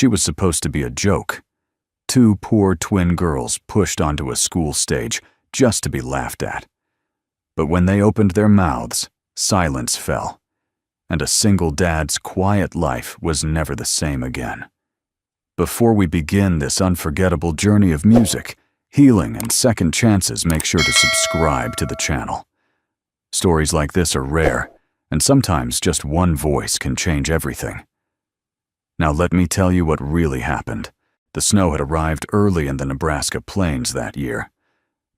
She was supposed to be a joke. Two poor twin girls pushed onto a school stage just to be laughed at. But when they opened their mouths, silence fell, and a single dad's quiet life was never the same again. Before we begin this unforgettable journey of music, healing, and second chances, make sure to subscribe to the channel. Stories like this are rare, and sometimes just one voice can change everything. Now let me tell you what really happened. The snow had arrived early in the Nebraska plains that year.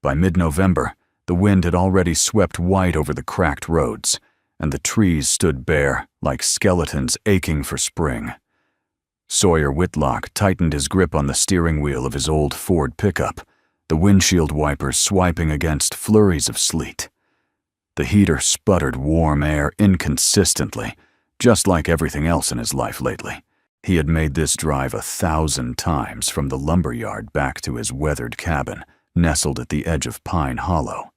By mid-November, the wind had already swept white over the cracked roads, and the trees stood bare, like skeletons aching for spring. Sawyer Whitlock tightened his grip on the steering wheel of his old Ford pickup, the windshield wipers swiping against flurries of sleet. The heater sputtered warm air inconsistently, just like everything else in his life lately. He had made this drive 1,000 times from the lumberyard back to his weathered cabin, nestled at the edge of Pine Hollow.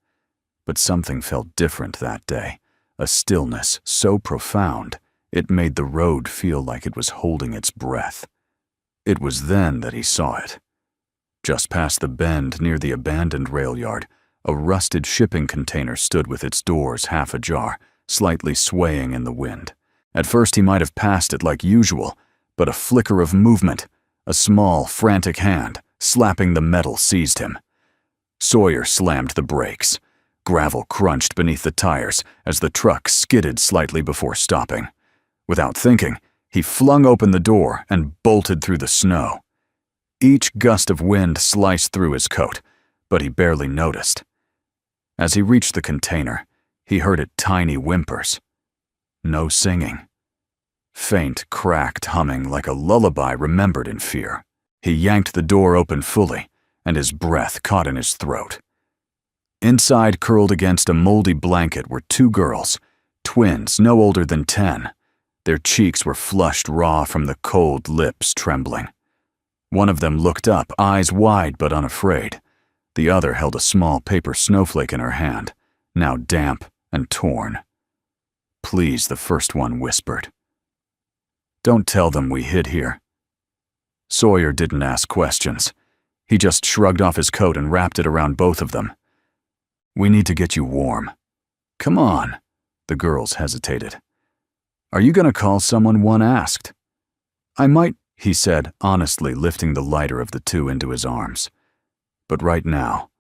But something felt different that day, a stillness so profound it made the road feel like it was holding its breath. It was then that he saw it. Just past the bend near the abandoned rail yard, a rusted shipping container stood with its doors half ajar, slightly swaying in the wind. At first he might have passed it like usual, but a flicker of movement, a small, frantic hand slapping the metal seized him. Sawyer slammed the brakes. Gravel crunched beneath the tires as the truck skidded slightly before stopping. Without thinking, he flung open the door and bolted through the snow. Each gust of wind sliced through his coat, but he barely noticed. As he reached the container, he heard it tiny whimpers. No singing. Faint, cracked humming like a lullaby remembered in fear. He yanked the door open fully, and his breath caught in his throat. Inside, curled against a moldy blanket, were two girls, twins no older than 10. Their cheeks were flushed raw from the cold lips trembling. One of them looked up, eyes wide but unafraid. The other held a small paper snowflake in her hand, now damp and torn. "Please," the first one whispered. "Don't tell them we hid here." Sawyer didn't ask questions. He just shrugged off his coat and wrapped it around both of them. "We need to get you warm." "Come on." The girls hesitated. "Are you going to call someone?" one asked. "I might," he said, honestly lifting the lighter of the two into his arms. "But right now,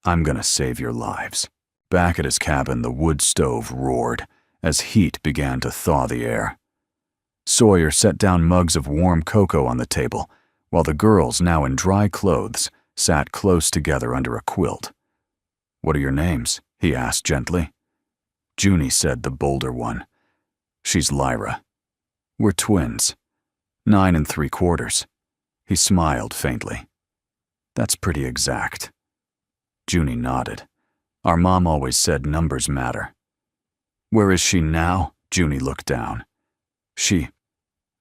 I'm going to save your lives." Back at his cabin, the wood stove roared as heat began to thaw the air. Sawyer set down mugs of warm cocoa on the table, while the girls, now in dry clothes, sat close together under a quilt. "What are your names?" he asked gently. Junie said, the bolder one. "She's Lyra. We're twins. 9 3/4. He smiled faintly. "That's pretty exact." Junie nodded. "Our mom always said numbers matter." "Where is she now?" Junie looked down. "She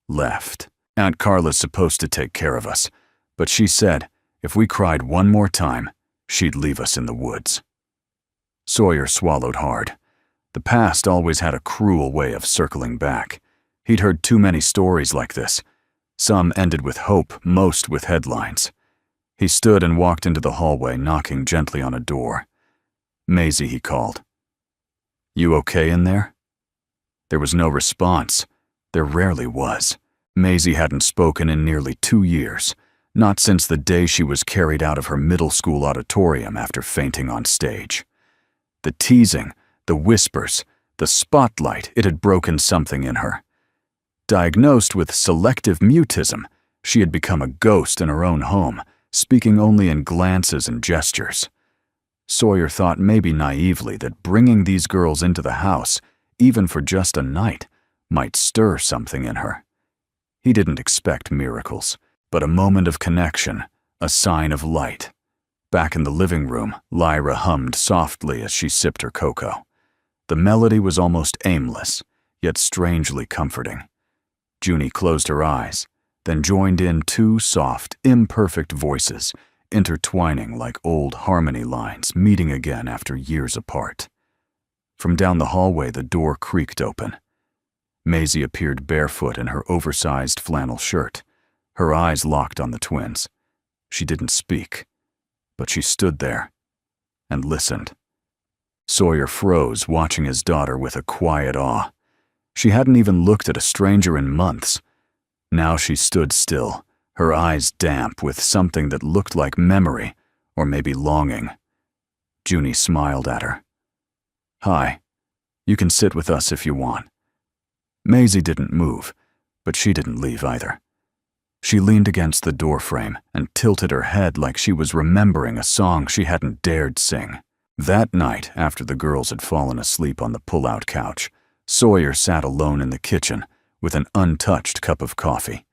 left. Aunt Carla's supposed to take care of us, but she said if we cried one more time, she'd leave us in the woods." Sawyer swallowed hard. The past always had a cruel way of circling back. He'd heard too many stories like this. Some ended with hope, most with headlines. He stood and walked into the hallway, knocking gently on a door. "Maisie," he called. "You okay in there?" There was no response. There rarely was. Maisie hadn't spoken in nearly 2 years, not since the day she was carried out of her middle school auditorium after fainting on stage. The teasing, the whispers, the spotlight, it had broken something in her. Diagnosed with selective mutism, she had become a ghost in her own home, speaking only in glances and gestures. Sawyer thought maybe naively that bringing these girls into the house, even for just a night, might stir something in her. He didn't expect miracles, but a moment of connection, a sign of light. Back in the living room, Lyra hummed softly as she sipped her cocoa. The melody was almost aimless, yet strangely comforting. Junie closed her eyes, then joined in 2 soft, imperfect voices, intertwining like old harmony lines meeting again after years apart. From down the hallway, the door creaked open. Maisie appeared barefoot in her oversized flannel shirt, Her eyes locked on the twins. She didn't speak, but she stood there and listened. Sawyer froze, watching his daughter with a quiet awe. She hadn't even looked at a stranger in months. Now she stood still, her eyes damp with something that looked like memory, or maybe longing. Junie smiled at her. "Hi, you can sit with us if you want." Maisie didn't move, but she didn't leave either. She leaned against the doorframe and tilted her head like she was remembering a song she hadn't dared sing. That night, after the girls had fallen asleep on the pull-out couch, Sawyer sat alone in the kitchen with an untouched cup of coffee.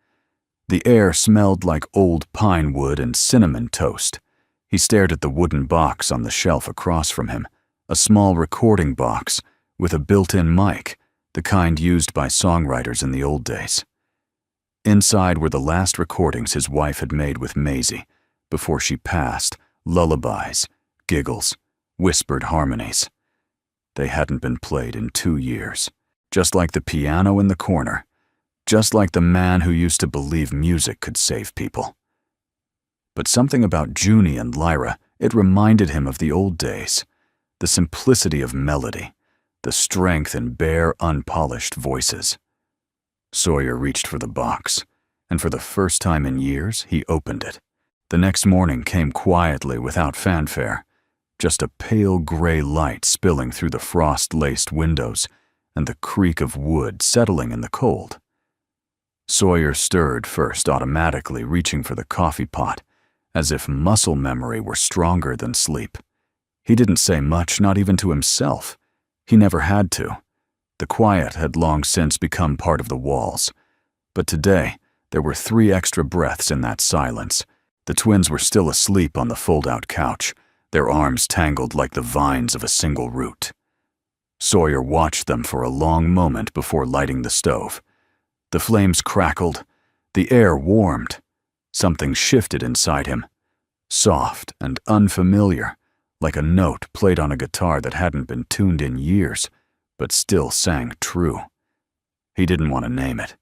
The air smelled like old pine wood and cinnamon toast. He stared at the wooden box on the shelf across from him, a small recording box with a built-in mic, the kind used by songwriters in the old days. Inside were the last recordings his wife had made with Maisie before she passed, lullabies, giggles, whispered harmonies. They hadn't been played in 2 years, just like the piano in the corner, just like the man who used to believe music could save people. But something about Junie and Lyra, it reminded him of the old days, the simplicity of melody, the strength in bare, unpolished voices. Sawyer reached for the box, and for the first time in years, he opened it. The next morning came quietly without fanfare, just a pale gray light spilling through the frost-laced windows and the creak of wood settling in the cold. Sawyer stirred first, automatically reaching for the coffee pot, as if muscle memory were stronger than sleep. He didn't say much, not even to himself. He never had to. The quiet had long since become part of the walls. But today, there were 3 extra breaths in that silence. The twins were still asleep on the fold-out couch, their arms tangled like the vines of a single root. Sawyer watched them for a long moment before lighting the stove. The flames crackled, the air warmed. Something shifted inside him, soft and unfamiliar, like a note played on a guitar that hadn't been tuned in years, but still sang true. He didn't want to name it.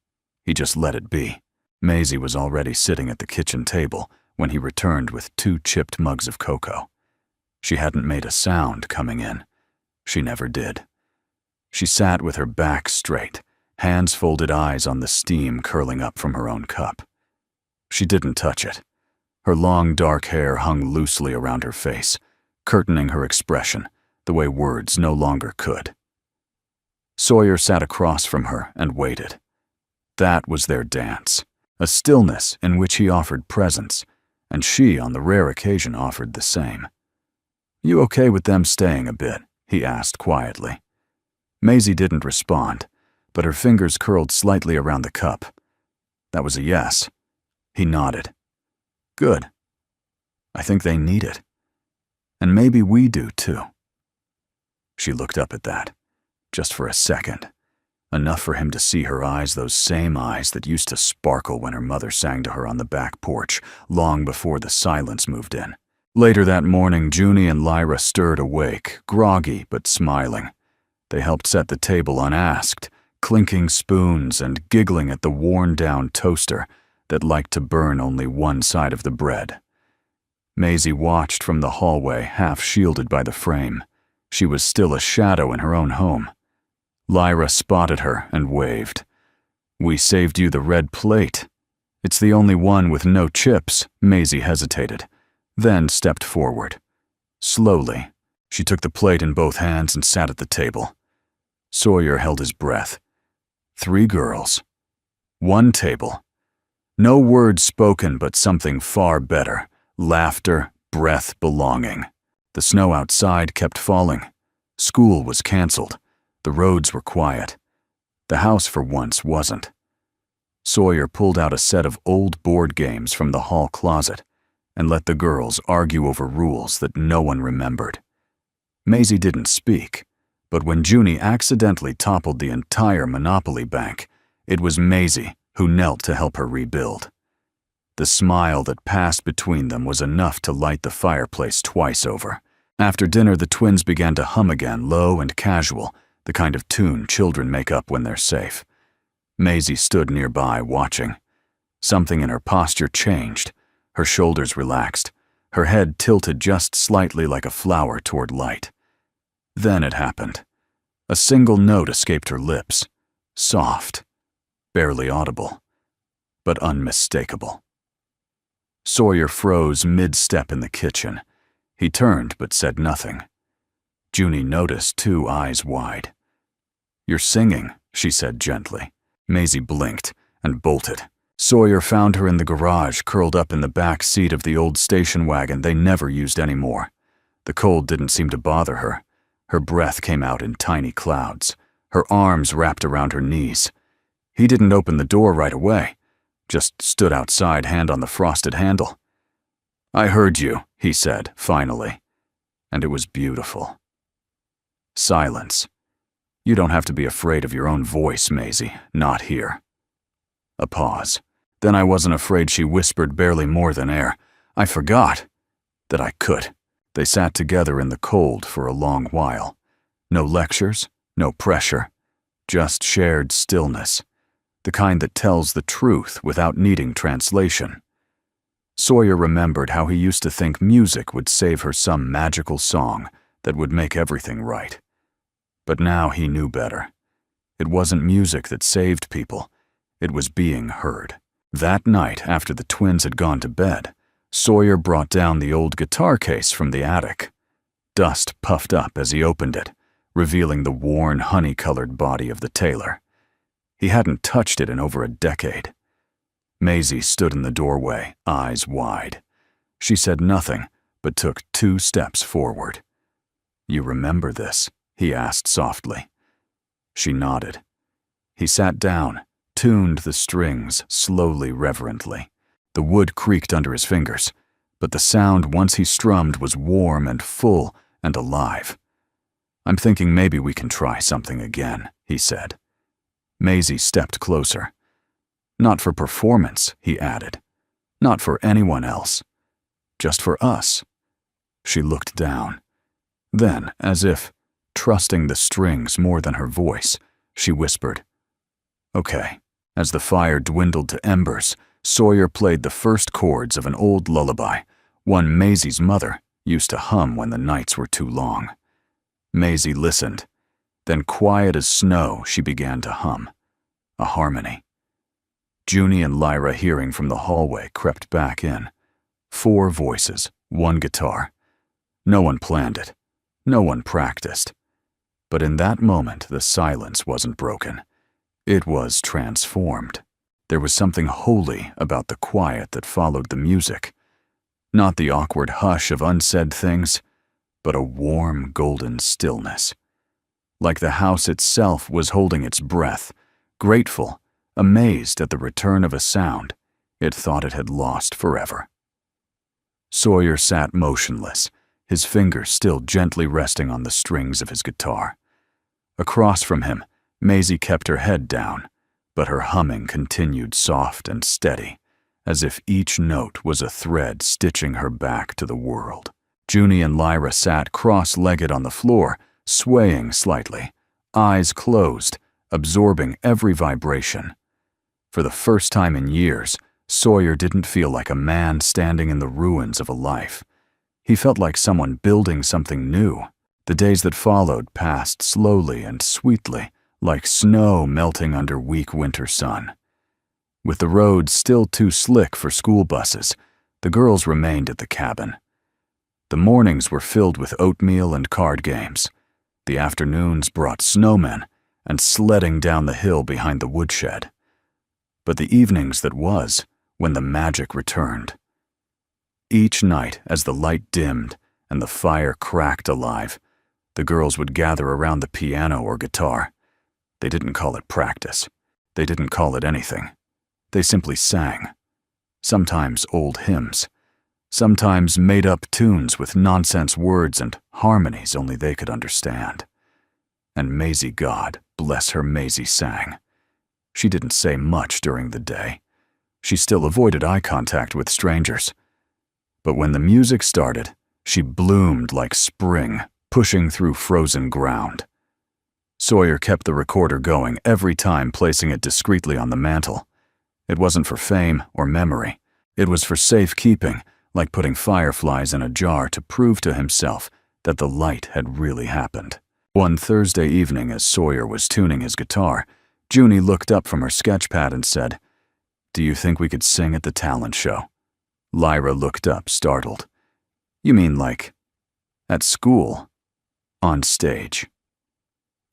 He just let it be. Maisie was already sitting at the kitchen table when he returned with 2 chipped mugs of cocoa. She hadn't made a sound coming in. She never did. She sat with her back straight, hands folded, eyes on the steam curling up from her own cup. She didn't touch it. Her long dark hair hung loosely around her face, curtaining her expression the way words no longer could. Sawyer sat across from her and waited. That was their dance, a stillness in which he offered presence, and she, on the rare occasion, offered the same. "You okay with them staying a bit?" he asked quietly. Maisie didn't respond, but her fingers curled slightly around the cup. That was a yes. He nodded. "Good. I think they need it. And maybe we do, too." She looked up at that, just for a second, enough for him to see her eyes, those same eyes that used to sparkle when her mother sang to her on the back porch, long before the silence moved in. Later that morning, Junie and Lyra stirred awake, groggy but smiling. They helped set the table unasked, clinking spoons and giggling at the worn-down toaster that liked to burn only one side of the bread. Maisie watched from the hallway, half shielded by the frame. She was still a shadow in her own home. Lyra spotted her and waved. "We saved you the red plate." "It's the only one with no chips," Maisie hesitated, then stepped forward. Slowly, she took the plate in both hands and sat at the table. Sawyer held his breath. 3 girls. 1 table. No words spoken, but something far better. Laughter, breath, belonging. The snow outside kept falling. School was canceled. The roads were quiet. The house for once wasn't. Sawyer pulled out a set of old board games from the hall closet and let the girls argue over rules that no one remembered. Maisie didn't speak, but when Junie accidentally toppled the entire Monopoly bank, it was Maisie who knelt to help her rebuild. The smile that passed between them was enough to light the fireplace twice over. After dinner, the twins began to hum again, low and casual, the kind of tune children make up when they're safe. Maisie stood nearby, watching. Something in her posture changed. Her shoulders relaxed, her head tilted just slightly like a flower toward light. Then it happened. A single note escaped her lips, soft, barely audible, but unmistakable. Sawyer froze mid-step in the kitchen. He turned but said nothing. Junie noticed too, eyes wide. "You're singing," she said gently. Maisie blinked and bolted. Sawyer found her in the garage, curled up in the back seat of the old station wagon they never used anymore. The cold didn't seem to bother her. Her breath came out in tiny clouds, her arms wrapped around her knees. He didn't open the door right away, just stood outside, hand on the frosted handle. "I heard you," he said, finally, and it was beautiful. Silence. "You don't have to be afraid of your own voice, Maisie, not here." A pause. Then I wasn't afraid, she whispered, barely more than air. "I forgot that I could." They sat together in the cold for a long while. No lectures, no pressure, just shared stillness, the kind that tells the truth without needing translation. Sawyer remembered how he used to think music would save her some magical song that would make everything right. But now he knew better. It wasn't music that saved people, it was being heard. That night, after the twins had gone to bed, Sawyer brought down the old guitar case from the attic. Dust puffed up as he opened it, revealing the worn, honey-colored body of the Taylor. He hadn't touched it in over a decade. Maisie stood in the doorway, eyes wide. She said nothing, but took 2 steps forward. "You remember this?" he asked softly. She nodded. He sat down, tuned the strings slowly, reverently. The wood creaked under his fingers, but the sound once he strummed was warm and full and alive. "I'm thinking maybe we can try something again," he said. Maisie stepped closer. "Not for performance," he added. "Not for anyone else. Just for us." She looked down. Then, as if trusting the strings more than her voice, she whispered, "Okay." As the fire dwindled to embers, Sawyer played the first chords of an old lullaby, one Maisie's mother used to hum when the nights were too long. Maisie listened. Then, quiet as snow, she began to hum. A harmony. Junie and Lyra, hearing from the hallway, crept back in. 4 voices, 1 guitar. No one planned it. No one practiced. But in that moment, the silence wasn't broken. It was transformed. There was something holy about the quiet that followed the music. Not the awkward hush of unsaid things, but a warm, golden stillness. Like the house itself was holding its breath, grateful, amazed at the return of a sound it thought it had lost forever. Sawyer sat motionless, his fingers still gently resting on the strings of his guitar. Across from him, Maisie kept her head down, but her humming continued soft and steady, as if each note was a thread stitching her back to the world. Junie and Lyra sat cross-legged on the floor, swaying slightly, eyes closed, absorbing every vibration. For the first time in years, Sawyer didn't feel like a man standing in the ruins of a life. He felt like someone building something new. The days that followed passed slowly and sweetly, like snow melting under weak winter sun. With the roads still too slick for school buses, the girls remained at the cabin. The mornings were filled with oatmeal and card games. The afternoons brought snowmen and sledding down the hill behind the woodshed. But the evenings that was, when the magic returned. Each night, as the light dimmed and the fire cracked alive, the girls would gather around the piano or guitar. They didn't call it practice. They didn't call it anything. They simply sang. Sometimes old hymns. Sometimes made-up tunes with nonsense words and harmonies only they could understand. And Maisie, God bless her, Maisie sang. She didn't say much during the day. She still avoided eye contact with strangers. But when the music started, she bloomed like spring, pushing through frozen ground. Sawyer kept the recorder going every time, placing it discreetly on the mantel. It wasn't for fame or memory. It was for safekeeping, like putting fireflies in a jar to prove to himself that the light had really happened. One Thursday evening, as Sawyer was tuning his guitar, Junie looked up from her sketchpad and said, "Do you think we could sing at the talent show?" Lyra looked up, startled. "You mean like, at school? On stage?"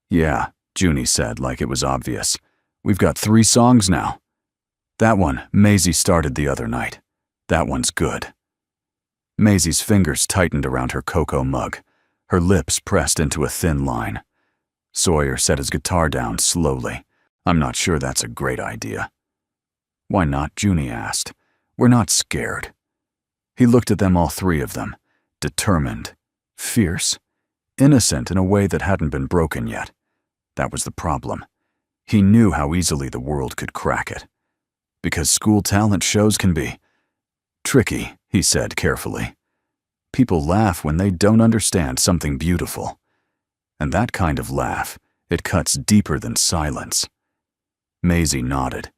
"Yeah," Junie said, like it was obvious. "We've got 3 songs now. That one Maisie started the other night. That one's good." Maisie's fingers tightened around her cocoa mug, her lips pressed into a thin line. Sawyer set his guitar down slowly. "I'm not sure that's a great idea." "Why not?" Junie asked. "We're not scared." He looked at them, all 3 of them, determined, fierce, innocent in a way that hadn't been broken yet. That was the problem. He knew how easily the world could crack it. Because school talent shows can be tricky, he said carefully. People laugh when they don't understand something beautiful. And that kind of laugh, it cuts deeper than silence. Maisie nodded.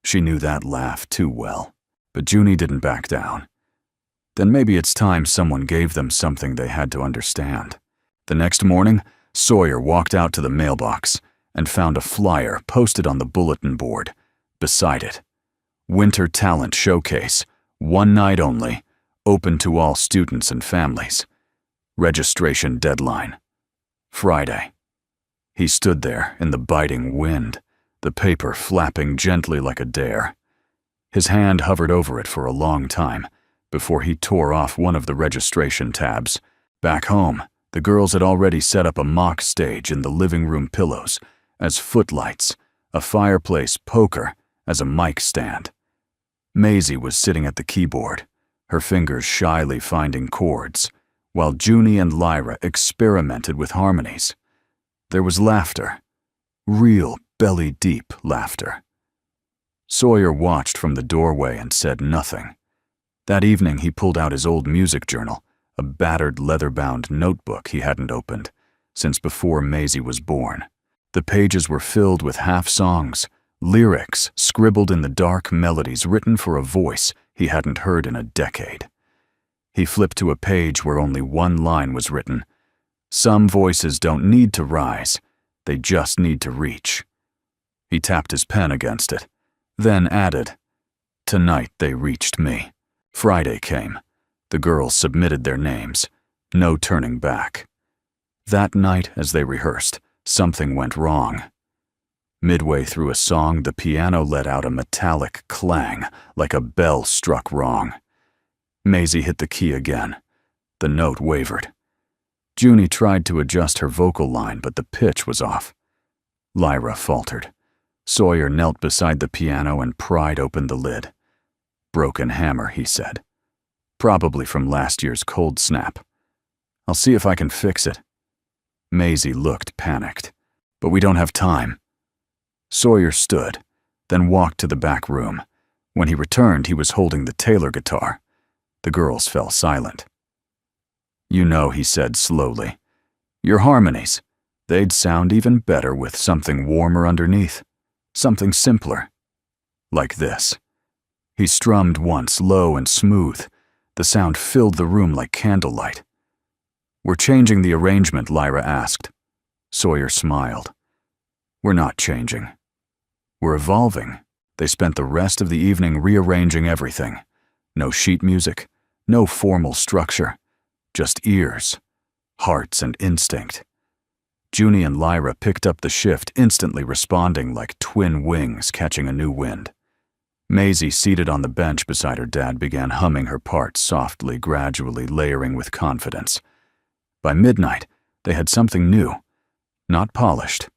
She knew that laugh too well. But Junie didn't back down. Then maybe it's time someone gave them something they had to understand. The next morning, Sawyer walked out to the mailbox and found a flyer posted on the bulletin board. Beside it, Winter Talent Showcase, 1 night only, open to all students and families. Registration deadline, Friday. He stood there in the biting wind, the paper flapping gently like a dare. His hand hovered over it for a long time before he tore off one of the registration tabs. Back home, the girls had already set up a mock stage in the living room pillows, as footlights, a fireplace poker as a mic stand. Maisie was sitting at the keyboard, her fingers shyly finding chords, while Junie and Lyra experimented with harmonies. There was laughter, real belly-deep laughter. Sawyer watched from the doorway and said nothing. That evening he pulled out his old music journal, a battered leather-bound notebook he hadn't opened since before Maisie was born. The pages were filled with half-songs, lyrics scribbled in the dark melodies written for a voice he hadn't heard in a decade. He flipped to a page where only one line was written. "Some voices don't need to rise, they just need to reach." He tapped his pen against it, then added, "Tonight they reached me." Friday came. The girls submitted their names. No turning back. That night, as they rehearsed, something went wrong. Midway through a song, the piano let out a metallic clang, like a bell struck wrong. Maisie hit the key again. The note wavered. Junie tried to adjust her vocal line, but the pitch was off. Lyra faltered. Sawyer knelt beside the piano and pried open the lid. "Broken hammer," he said. "Probably from last year's cold snap. I'll see if I can fix it." Maisie looked panicked. "But we don't have time." Sawyer stood, then walked to the back room. When he returned, he was holding the Taylor guitar. The girls fell silent. "You know," he said slowly, "your harmonies, they'd sound even better with something warmer underneath, something simpler. Like this." He strummed once, low and smooth. The sound filled the room like candlelight. "We're changing the arrangement?" Lyra asked. Sawyer smiled. "We're not changing. We're evolving." They spent the rest of the evening rearranging everything. No sheet music, no formal structure, just ears, hearts, and instinct. Junie and Lyra picked up the shift, instantly responding like twin wings catching a new wind. Maisie, seated on the bench beside her dad, began humming her parts softly, gradually layering with confidence. By midnight, they had something new, not polished,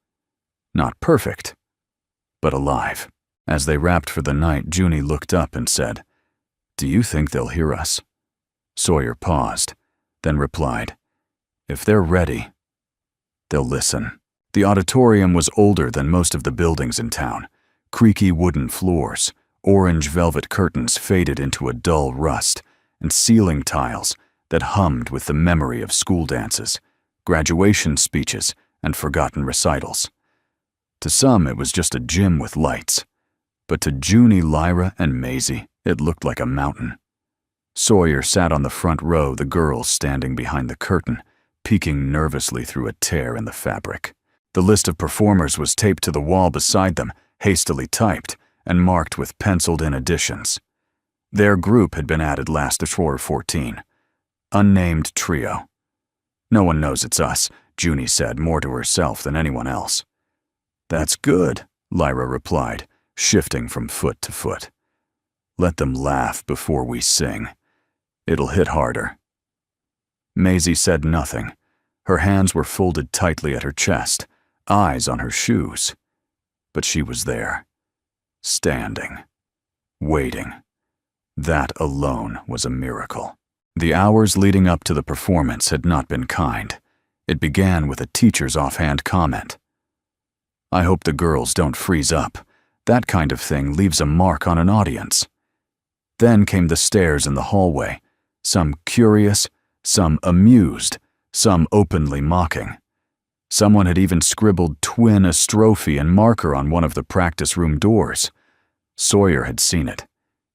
not perfect, but alive. As they wrapped for the night, Junie looked up and said, "Do you think they'll hear us?" Sawyer paused, then replied, "If they're ready, they'll listen." The auditorium was older than most of the buildings in town. Creaky wooden floors, orange velvet curtains faded into a dull rust, and ceiling tiles that hummed with the memory of school dances, graduation speeches, and forgotten recitals. To some, it was just a gym with lights, but to Junie, Lyra, and Maisie, it looked like a mountain. Sawyer sat on the front row, the girls standing behind the curtain, peeking nervously through a tear in the fabric. The list of performers was taped to the wall beside them, hastily typed, and marked with penciled-in additions. Their group had been added last Ashore 14. Unnamed trio. "No one knows it's us," Junie said, more to herself than anyone else. "That's good," Lyra replied, shifting from foot to foot. "Let them laugh before we sing. It'll hit harder." Maisie said nothing. Her hands were folded tightly at her chest, eyes on her shoes. But she was there, standing, waiting. That alone was a miracle. The hours leading up to the performance had not been kind. It began with a teacher's offhand comment. "I hope the girls don't freeze up. That kind of thing leaves a mark on an audience." Then came the stares in the hallway, some curious, some amused, some openly mocking. Someone had even scribbled twin astrophe in marker on one of the practice room doors. Sawyer had seen it.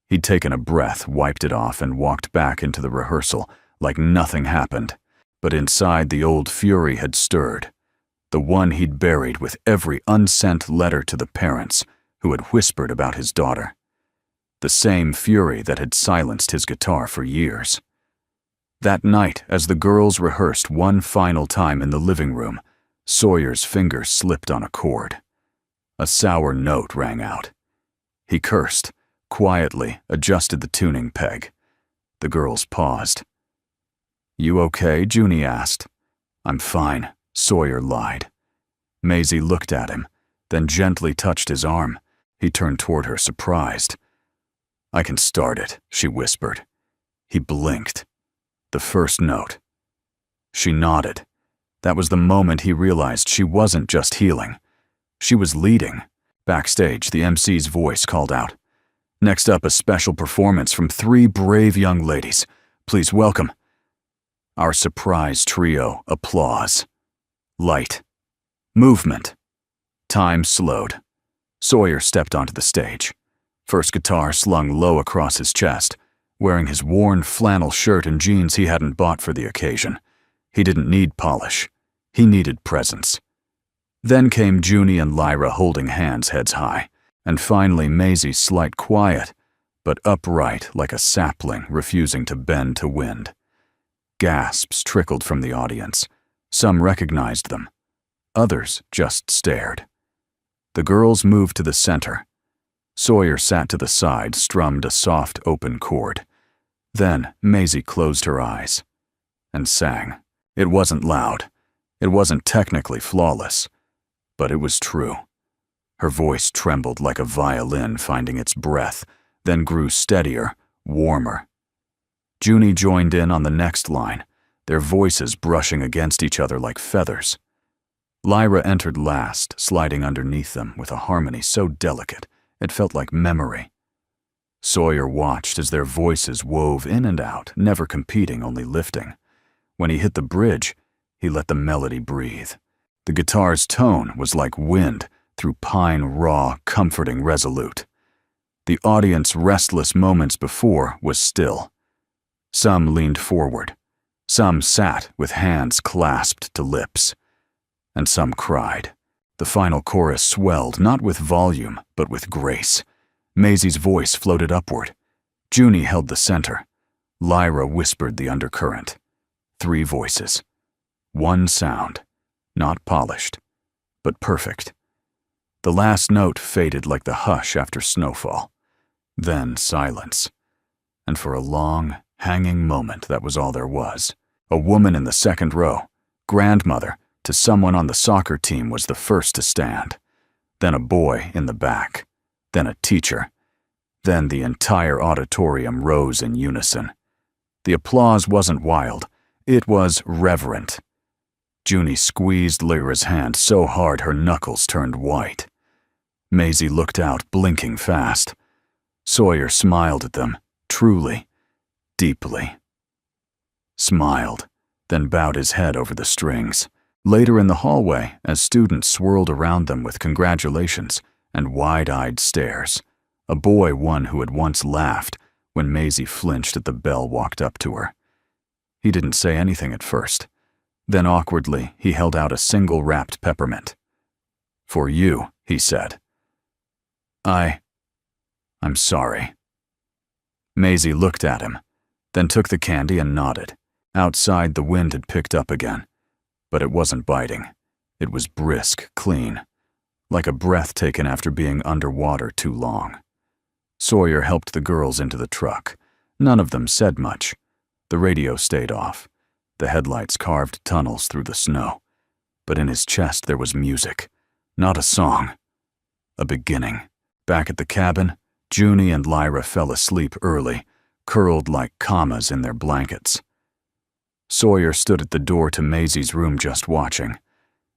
He'd taken a breath, wiped it off, and walked back into the rehearsal like nothing happened. But inside, the old fury had stirred, the one he'd buried with every unsent letter to the parents who had whispered about his daughter. The same fury that had silenced his guitar for years. That night, as the girls rehearsed one final time in the living room, Sawyer's fingers slipped on a chord. A sour note rang out. He cursed, quietly adjusted the tuning peg. The girls paused. "You okay?" Junie asked. "I'm fine," Sawyer lied. Maisie looked at him, then gently touched his arm. He turned toward her, surprised. "I can start it," she whispered. He blinked. The first note. She nodded. That was the moment he realized she wasn't just healing. She was leading. Backstage, the MC's voice called out, "Next up, a special performance from 3 brave young ladies. Please welcome." Our surprise trio, applause. Light. Movement. Time slowed. Sawyer stepped onto the stage. First guitar slung low across his chest, wearing his worn flannel shirt and jeans he hadn't bought for the occasion. He didn't need polish. He needed presence. Then came Junie and Lyra holding hands, heads high, and finally Maisie, slight quiet, but upright like a sapling refusing to bend to wind. Gasps trickled from the audience. Some recognized them. Others just stared. The girls moved to the center. Sawyer sat to the side, strummed a soft, open chord. Then Maisie closed her eyes and sang. It wasn't loud. It wasn't technically flawless, but it was true. Her voice trembled like a violin finding its breath, then grew steadier, warmer. Junie joined in on the next line, their voices brushing against each other like feathers. Lyra entered last, sliding underneath them with a harmony so delicate it felt like memory. Sawyer watched as their voices wove in and out, never competing, only lifting. When he hit the bridge, he let the melody breathe. The guitar's tone was like wind through pine, raw, comforting, resolute. The audience, restless moments before, was still. Some leaned forward. Some sat with hands clasped to lips. And some cried. The final chorus swelled, not with volume, but with grace. Maisie's voice floated upward. Junie held the center. Lyra whispered the undercurrent. 3 voices. One sound. Not polished, but perfect. The last note faded like the hush after snowfall. Then silence. And for a long, hanging moment, that was all there was. A woman in the second row, grandmother to someone on the soccer team, was the first to stand. Then a boy in the back. Then a teacher. Then the entire auditorium rose in unison. The applause wasn't wild. It was reverent. Junie squeezed Lyra's hand so hard her knuckles turned white. Maisie looked out, blinking fast. Sawyer smiled at them, truly, deeply. Smiled, then bowed his head over the strings. Later in the hallway, as students swirled around them with congratulations and wide-eyed stares, A boy, one who had once laughed when Maisie flinched at the bell, walked up to her. He didn't say anything at first. Then awkwardly, he held out a single wrapped peppermint. "For you," he said. I'm sorry." Maisie looked at him, then took the candy and nodded. Outside, the wind had picked up again, but it wasn't biting. It was brisk, clean, like a breath taken after being underwater too long. Sawyer helped the girls into the truck. None of them said much. The radio stayed off. The headlights carved tunnels through the snow. But in his chest there was music. Not a song. A beginning. Back at the cabin, Junie and Lyra fell asleep early, curled like commas in their blankets. Sawyer stood at the door to Maisie's room, just watching.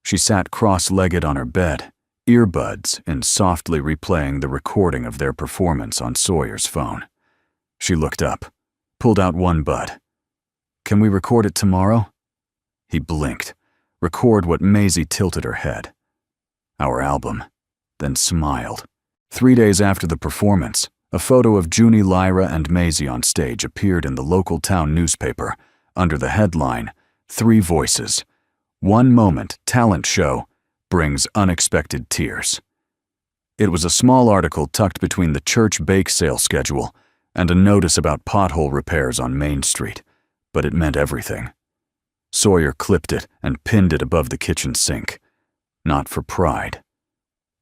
She sat cross-legged on her bed, earbuds in, softly replaying the recording of their performance on Sawyer's phone. She looked up, pulled out one bud. "Can we record it tomorrow?" He blinked. Record what? Maisie tilted her head. "Our album," then smiled. 3 days after the performance, a photo of Junie, Lyra, and Maisie on stage appeared in the local town newspaper under the headline, "3 Voices. One Moment Talent Show Brings Unexpected Tears." It was a small article tucked between the church bake sale schedule and a notice about pothole repairs on Main Street, but it meant everything. Sawyer clipped it and pinned it above the kitchen sink. Not for pride.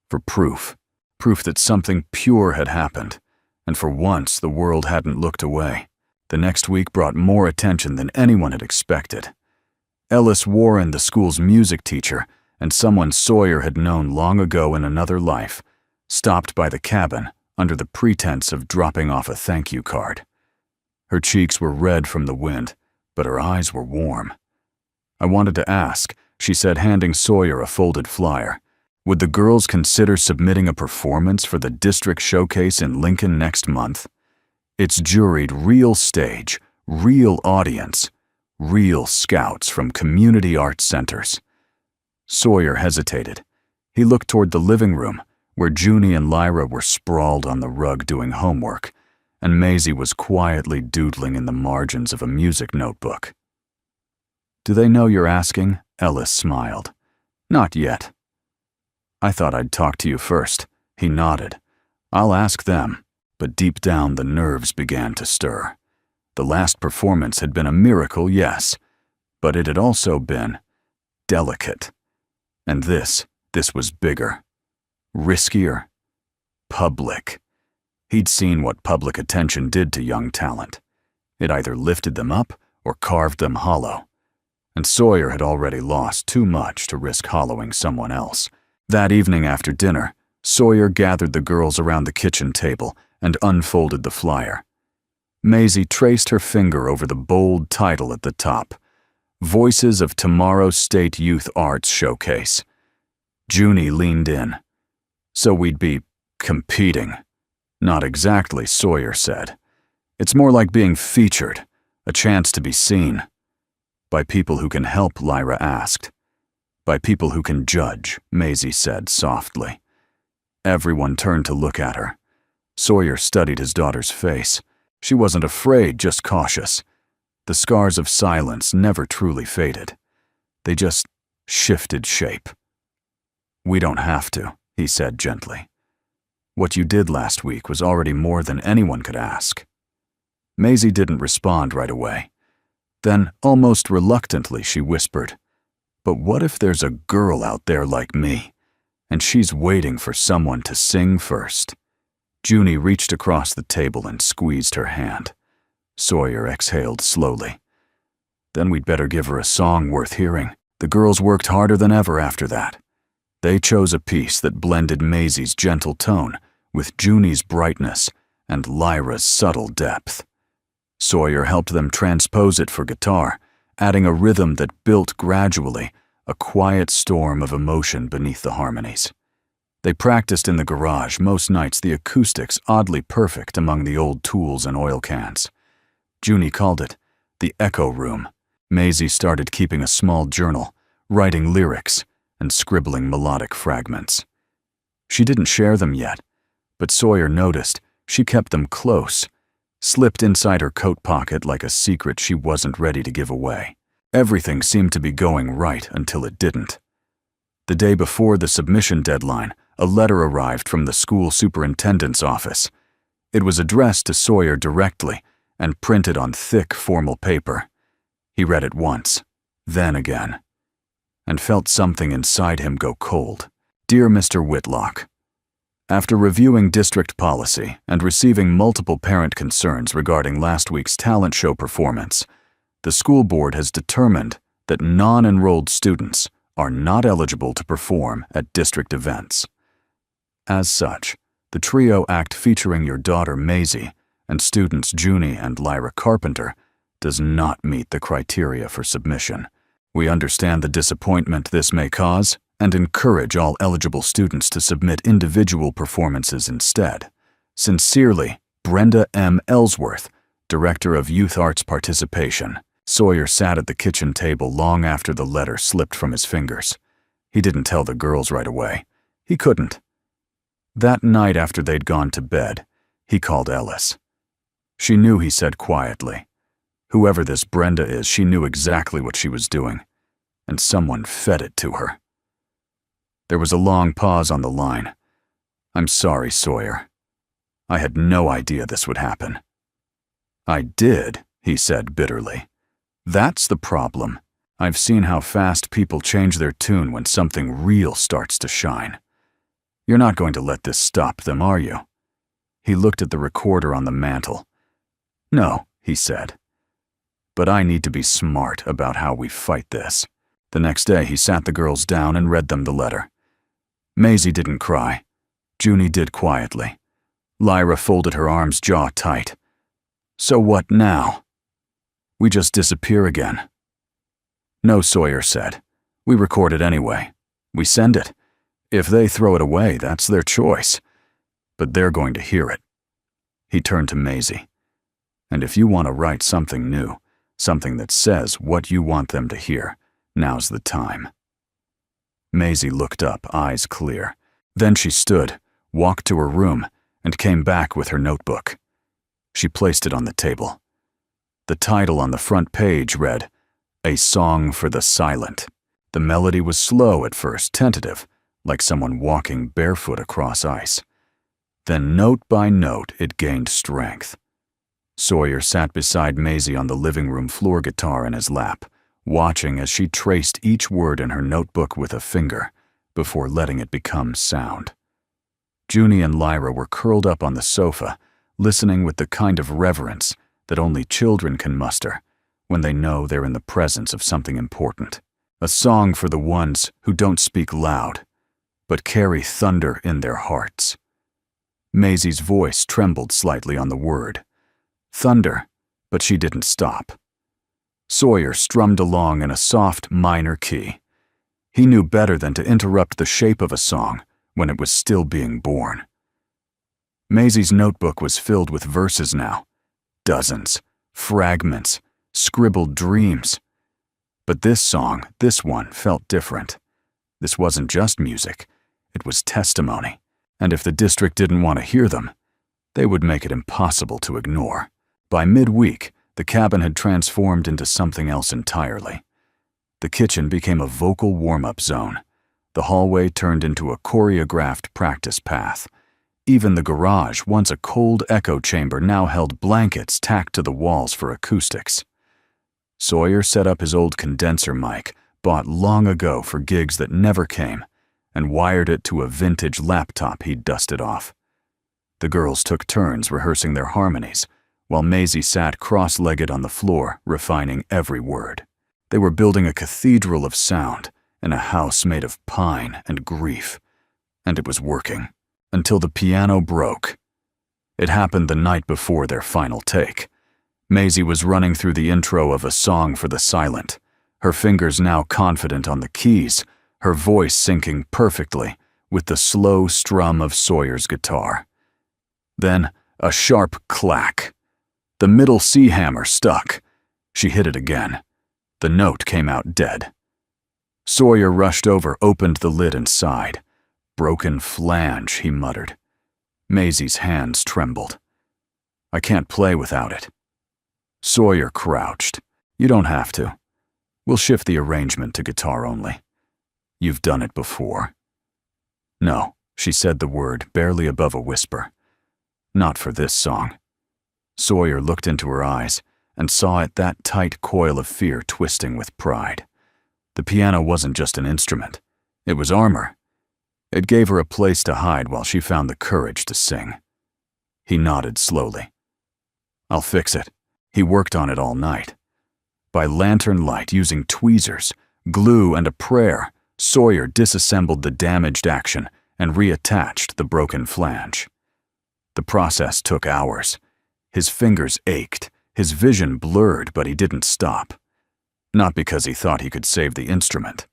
For proof. Proof that something pure had happened, and for once the world hadn't looked away. The next week brought more attention than anyone had expected. Ellis Warren, the school's music teacher, and someone Sawyer had known long ago in another life, stopped by the cabin under the pretense of dropping off a thank you card. Her cheeks were red from the wind, but her eyes were warm. "I wanted to ask," she said, handing Sawyer a folded flyer. "Would the girls consider submitting a performance for the district showcase in Lincoln next month? It's juried real stage, real audience, real scouts from community arts centers." Sawyer hesitated. He looked toward the living room, where Junie and Lyra were sprawled on the rug doing homework, and Maisie was quietly doodling in the margins of a music notebook. "Do they know you're asking?" Ellis smiled. "Not yet." "I thought I'd talk to you first." He nodded. "I'll ask them." But deep down the nerves began to stir. The last performance had been a miracle, yes, but it had also been delicate. And this was bigger, riskier, public. He'd seen what public attention did to young talent. It either lifted them up or carved them hollow. And Sawyer had already lost too much to risk hollowing someone else. That evening after dinner, Sawyer gathered the girls around the kitchen table and unfolded the flyer. Maisie traced her finger over the bold title at the top, "Voices of Tomorrow's State Youth Arts Showcase." Junie leaned in. "So we'd be competing." "Not exactly," Sawyer said. "It's more like being featured, a chance to be seen." "By people who can help?" Lyra asked. "By people who can judge," Maisie said softly. Everyone turned to look at her. Sawyer studied his daughter's face. She wasn't afraid, just cautious. The scars of silence never truly faded. They just shifted shape. "We don't have to," he said gently. "What you did last week was already more than anyone could ask." Maisie didn't respond right away. Then, almost reluctantly, she whispered, "But what if there's a girl out there like me, and she's waiting for someone to sing first?" Junie reached across the table and squeezed her hand. Sawyer exhaled slowly. "Then we'd better give her a song worth hearing." The girls worked harder than ever after that. They chose a piece that blended Maisie's gentle tone with Junie's brightness and Lyra's subtle depth. Sawyer helped them transpose it for guitar, adding a rhythm that built gradually, a quiet storm of emotion beneath the harmonies. They practiced in the garage, most nights the acoustics oddly perfect among the old tools and oil cans. Junie called it the echo room. Maisie started keeping a small journal, writing lyrics and scribbling melodic fragments. She didn't share them yet, But Sawyer noticed she kept them close, slipped inside her coat pocket like a secret she wasn't ready to give away. Everything seemed to be going right until it didn't. The day before the submission deadline, a letter arrived from the school superintendent's office. It was addressed to Sawyer directly and printed on thick, formal paper. He read it once, then again, and felt something inside him go cold. Dear Mr. Whitlock, after reviewing district policy and receiving multiple parent concerns regarding last week's talent show performance, the school board has determined that non-enrolled students are not eligible to perform at district events. As such, the trio act featuring your daughter Maisie and students Junie and Lyra Carpenter does not meet the criteria for submission. We understand the disappointment this may cause and encourage all eligible students to submit individual performances instead. Sincerely, Brenda M. Ellsworth, Director of Youth Arts Participation. Sawyer sat at the kitchen table long after the letter slipped from his fingers. He didn't tell the girls right away. He couldn't. That night after they'd gone to bed, he called Ellis. She knew he said quietly. Whoever this Brenda is, she knew exactly what she was doing, and someone fed it to her. There was a long pause on the line. I'm sorry, Sawyer. I had no idea this would happen. I did, he said bitterly. That's the problem. I've seen how fast people change their tune when something real starts to shine. You're not going to let this stop them, are you? He looked at the recorder on the mantel. No, he said. But I need to be smart about how we fight this. The next day, he sat the girls down and read them the letter. Maisie didn't cry. Junie did quietly. Lyra folded her arms jaw tight. So what now? We just disappear again. No, Sawyer said. We record it anyway. We send it. If they throw it away, that's their choice. But they're going to hear it. He turned to Maisie. And if you want to write something new, something that says what you want them to hear, now's the time. Maisie looked up, eyes clear. Then she stood, walked to her room, and came back with her notebook. She placed it on the table. The title on the front page read, A Song for the Silent. The melody was slow at first, tentative, like someone walking barefoot across ice. Then note by note, it gained strength. Sawyer sat beside Maisie on the living room floor, guitar in his lap, watching as she traced each word in her notebook with a finger before letting it become sound. Junie and Lyra were curled up on the sofa, listening with the kind of reverence that only children can muster when they know they're in the presence of something important. A song for the ones who don't speak loud, but carry thunder in their hearts. Maisie's voice trembled slightly on the word. Thunder, but she didn't stop. Sawyer strummed along in a soft minor key. He knew better than to interrupt the shape of a song when it was still being born. Maisie's notebook was filled with verses now. Dozens, fragments, scribbled dreams. But this song, this one, felt different. This wasn't just music, it was testimony. And if the district didn't want to hear them, they would make it impossible to ignore. By midweek, the cabin had transformed into something else entirely. The kitchen became a vocal warm-up zone. The hallway turned into a choreographed practice path. Even the garage, once a cold echo chamber, now held blankets tacked to the walls for acoustics. Sawyer set up his old condenser mic, bought long ago for gigs that never came, and wired it to a vintage laptop he'd dusted off. The girls took turns rehearsing their harmonies, while Maisie sat cross-legged on the floor, refining every word. They were building a cathedral of sound in a house made of pine and grief, and it was working. Until the piano broke. It happened the night before their final take. Maisie was running through the intro of A Song for the Silent, her fingers now confident on the keys, her voice syncing perfectly with the slow strum of Sawyer's guitar. Then, a sharp clack. The middle C hammer stuck. She hit it again. The note came out dead. Sawyer rushed over, opened the lid, and sighed. Broken flange, he muttered. Maisie's hands trembled. "I can't play without it." Sawyer crouched. "You don't have to. We'll shift the arrangement to guitar only. You've done it before." "No," she said the word barely above a whisper. "Not for this song." Sawyer looked into her eyes and saw it that tight coil of fear twisting with pride. The piano wasn't just an instrument. It was armor. It gave her a place to hide while she found the courage to sing. He nodded slowly. "I'll fix it." He worked on it all night. By lantern light, using tweezers, glue, and a prayer, Sawyer disassembled the damaged action and reattached the broken flange. The process took hours. His fingers ached, his vision blurred, but he didn't stop. Not because he thought he could save the instrument,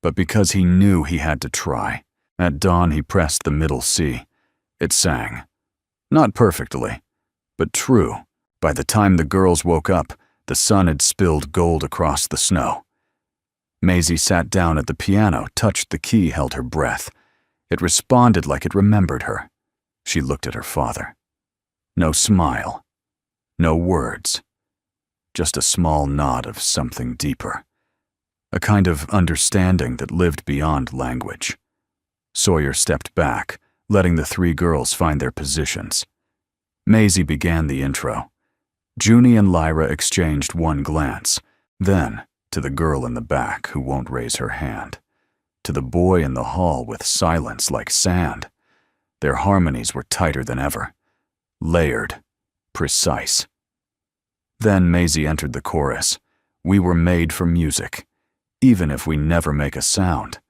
but because he knew he had to try. At dawn, he pressed the middle C. It sang. Not perfectly, but true. By the time the girls woke up, the sun had spilled gold across the snow. Maisie sat down at the piano, touched the key, held her breath. It responded like it remembered her. She looked at her father. No smile. No words. Just a small nod of something deeper. A kind of understanding that lived beyond language. Sawyer stepped back, letting the three girls find their positions. Maisie began the intro. Junie and Lyra exchanged one glance, then to the girl in the back who won't raise her hand, to the boy in the hall with silence like sand. Their harmonies were tighter than ever, layered, precise. Then Maisie entered the chorus. We were made for music, even if we never make a sound.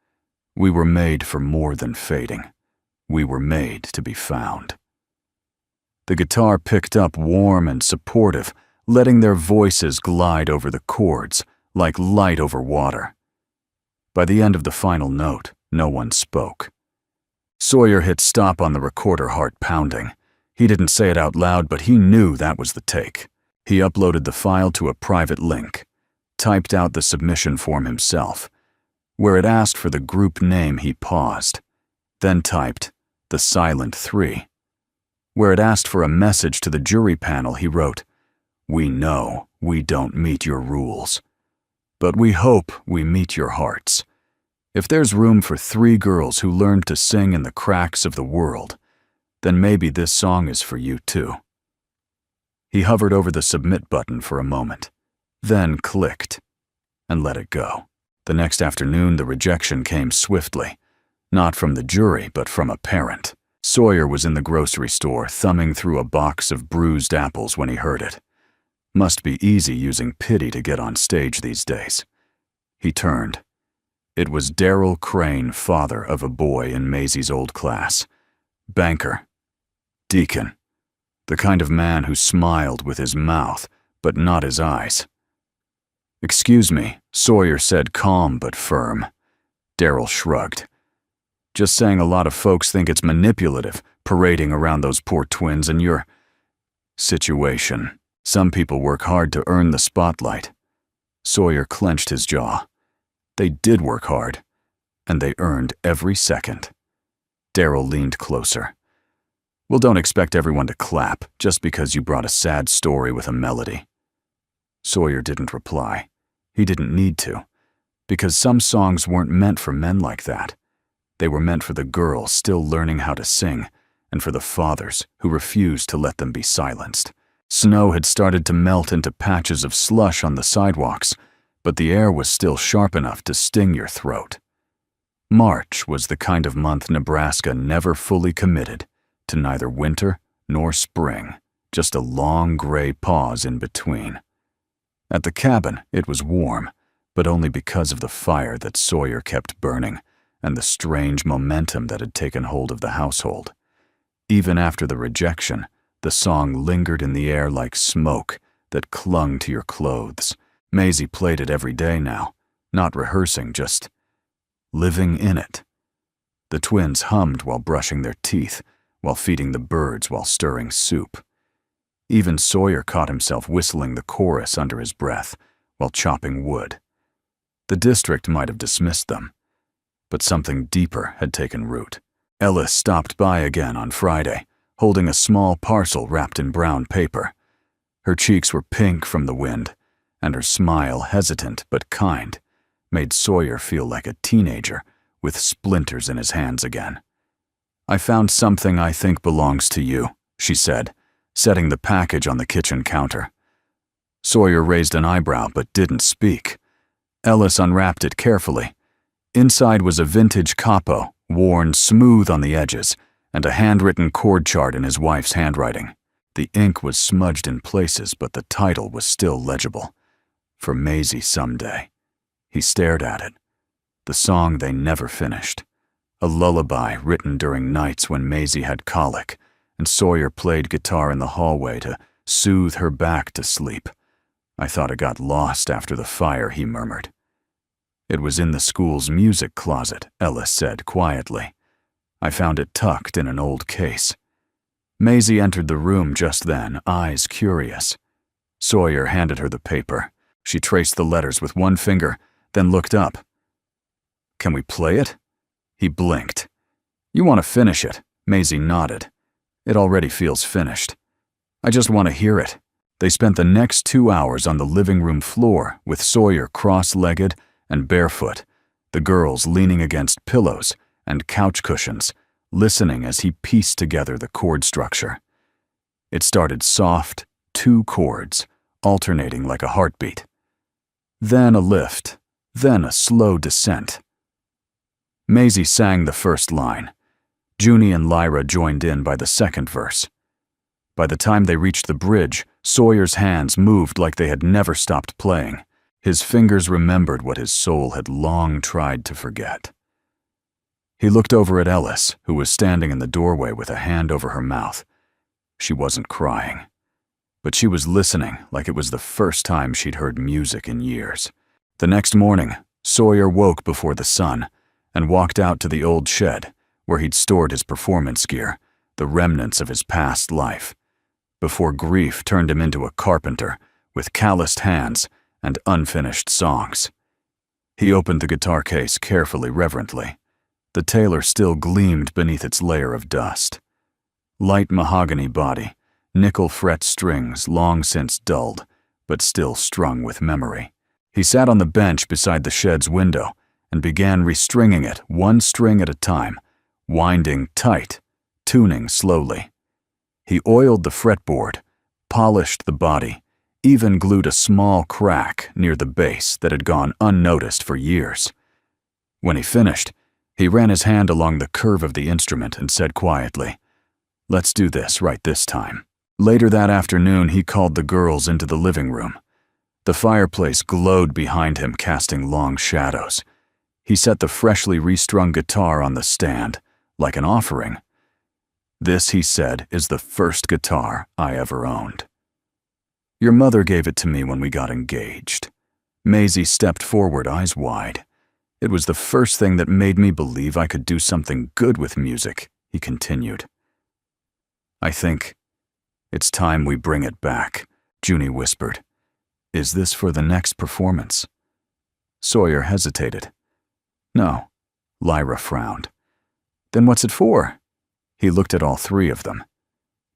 We were made for more than fading. We were made to be found. The guitar picked up warm and supportive, letting their voices glide over the chords like light over water. By the end of the final note, no one spoke. Sawyer hit stop on the recorder, heart pounding. He didn't say it out loud, but he knew that was the take. He uploaded the file to a private link, typed out the submission form himself. Where it asked for the group name, he paused, then typed the silent three. Where it asked for a message to the jury panel, he wrote, "We know we don't meet your rules, but we hope we meet your hearts. If there's room for three girls who learned to sing in the cracks of the world, then maybe this song is for you too." He hovered over the submit button for a moment, then clicked and let it go. The next afternoon, the rejection came swiftly, not from the jury, but from a parent. Sawyer was in the grocery store, thumbing through a box of bruised apples when he heard it. Must be easy using pity to get on stage these days. He turned. It was Darryl Crane, father of a boy in Maisie's old class. Banker. Deacon. The kind of man who smiled with his mouth, but not his eyes. "Excuse me," Sawyer said, calm but firm. Darryl shrugged. "Just saying, a lot of folks think it's manipulative, parading around those poor twins in your situation. Some people work hard to earn the spotlight." Sawyer clenched his jaw. They did work hard, and they earned every second. Darryl leaned closer. "Well, don't expect everyone to clap just because you brought a sad story with a melody." Sawyer didn't reply. He didn't need to, because some songs weren't meant for men like that. They were meant for the girls still learning how to sing, and for the fathers who refused to let them be silenced. Snow had started to melt into patches of slush on the sidewalks, but the air was still sharp enough to sting your throat. March was the kind of month Nebraska never fully committed to neither winter nor spring, just a long gray pause in between. At the cabin, it was warm, but only because of the fire that Sawyer kept burning and the strange momentum that had taken hold of the household. Even after the rejection, the song lingered in the air like smoke that clung to your clothes. Maisie played it every day now, not rehearsing, just living in it. The twins hummed while brushing their teeth, while feeding the birds, while stirring soup. Even Sawyer caught himself whistling the chorus under his breath while chopping wood. The district might have dismissed them, but something deeper had taken root. Ellis stopped by again on Friday, holding a small parcel wrapped in brown paper. Her cheeks were pink from the wind, and her smile, hesitant but kind, made Sawyer feel like a teenager with splinters in his hands again. "I found something I think belongs to you," she said, setting the package on the kitchen counter. Sawyer raised an eyebrow but didn't speak. Ellis unwrapped it carefully. Inside was a vintage capo, worn smooth on the edges, and a handwritten chord chart in his wife's handwriting. The ink was smudged in places, but the title was still legible. "For Maisie Someday." He stared at it. The song they never finished. A lullaby written during nights when Maisie had colic, and Sawyer played guitar in the hallway to soothe her back to sleep. "I thought it got lost after the fire," he murmured. "It was in the school's music closet," Ellis said quietly. "I found it tucked in an old case." Maisie entered the room just then, eyes curious. Sawyer handed her the paper. She traced the letters with one finger, then looked up. "Can we play it?" He blinked. "You want to finish it?" Maisie nodded. "It already feels finished. I just want to hear it." They spent the next 2 hours on the living room floor with Sawyer cross-legged and barefoot, the girls leaning against pillows and couch cushions, listening as he pieced together the chord structure. It started soft, 2 chords, alternating like a heartbeat. Then a lift, then a slow descent. Maisie sang the first line. Junie and Lyra joined in by the second verse. By the time they reached the bridge, Sawyer's hands moved like they had never stopped playing. His fingers remembered what his soul had long tried to forget. He looked over at Ellis, who was standing in the doorway with a hand over her mouth. She wasn't crying, but she was listening like it was the first time she'd heard music in years. The next morning, Sawyer woke before the sun and walked out to the old shed where he'd stored his performance gear, the remnants of his past life, before grief turned him into a carpenter with calloused hands and unfinished songs. He opened the guitar case carefully, reverently. The Taylor still gleamed beneath its layer of dust. Light mahogany body, nickel fret strings long since dulled, but still strung with memory. He sat on the bench beside the shed's window and began restringing it 1 string at a time, winding tight, tuning slowly. He oiled the fretboard, polished the body, even glued a small crack near the bass that had gone unnoticed for years. When he finished, he ran his hand along the curve of the instrument and said quietly, "Let's do this right this time." Later that afternoon, he called the girls into the living room. The fireplace glowed behind him, casting long shadows. He set the freshly restrung guitar on the stand, like an offering. "This," he said, "is the first guitar I ever owned. Your mother gave it to me when we got engaged." Maisie stepped forward, eyes wide. "It was the first thing that made me believe I could do something good with music," he continued. "I think it's time we bring it back," Junie whispered. "Is this for the next performance?" Sawyer hesitated. "No," Lyra frowned. "Then what's it for?" He looked at all 3 of them.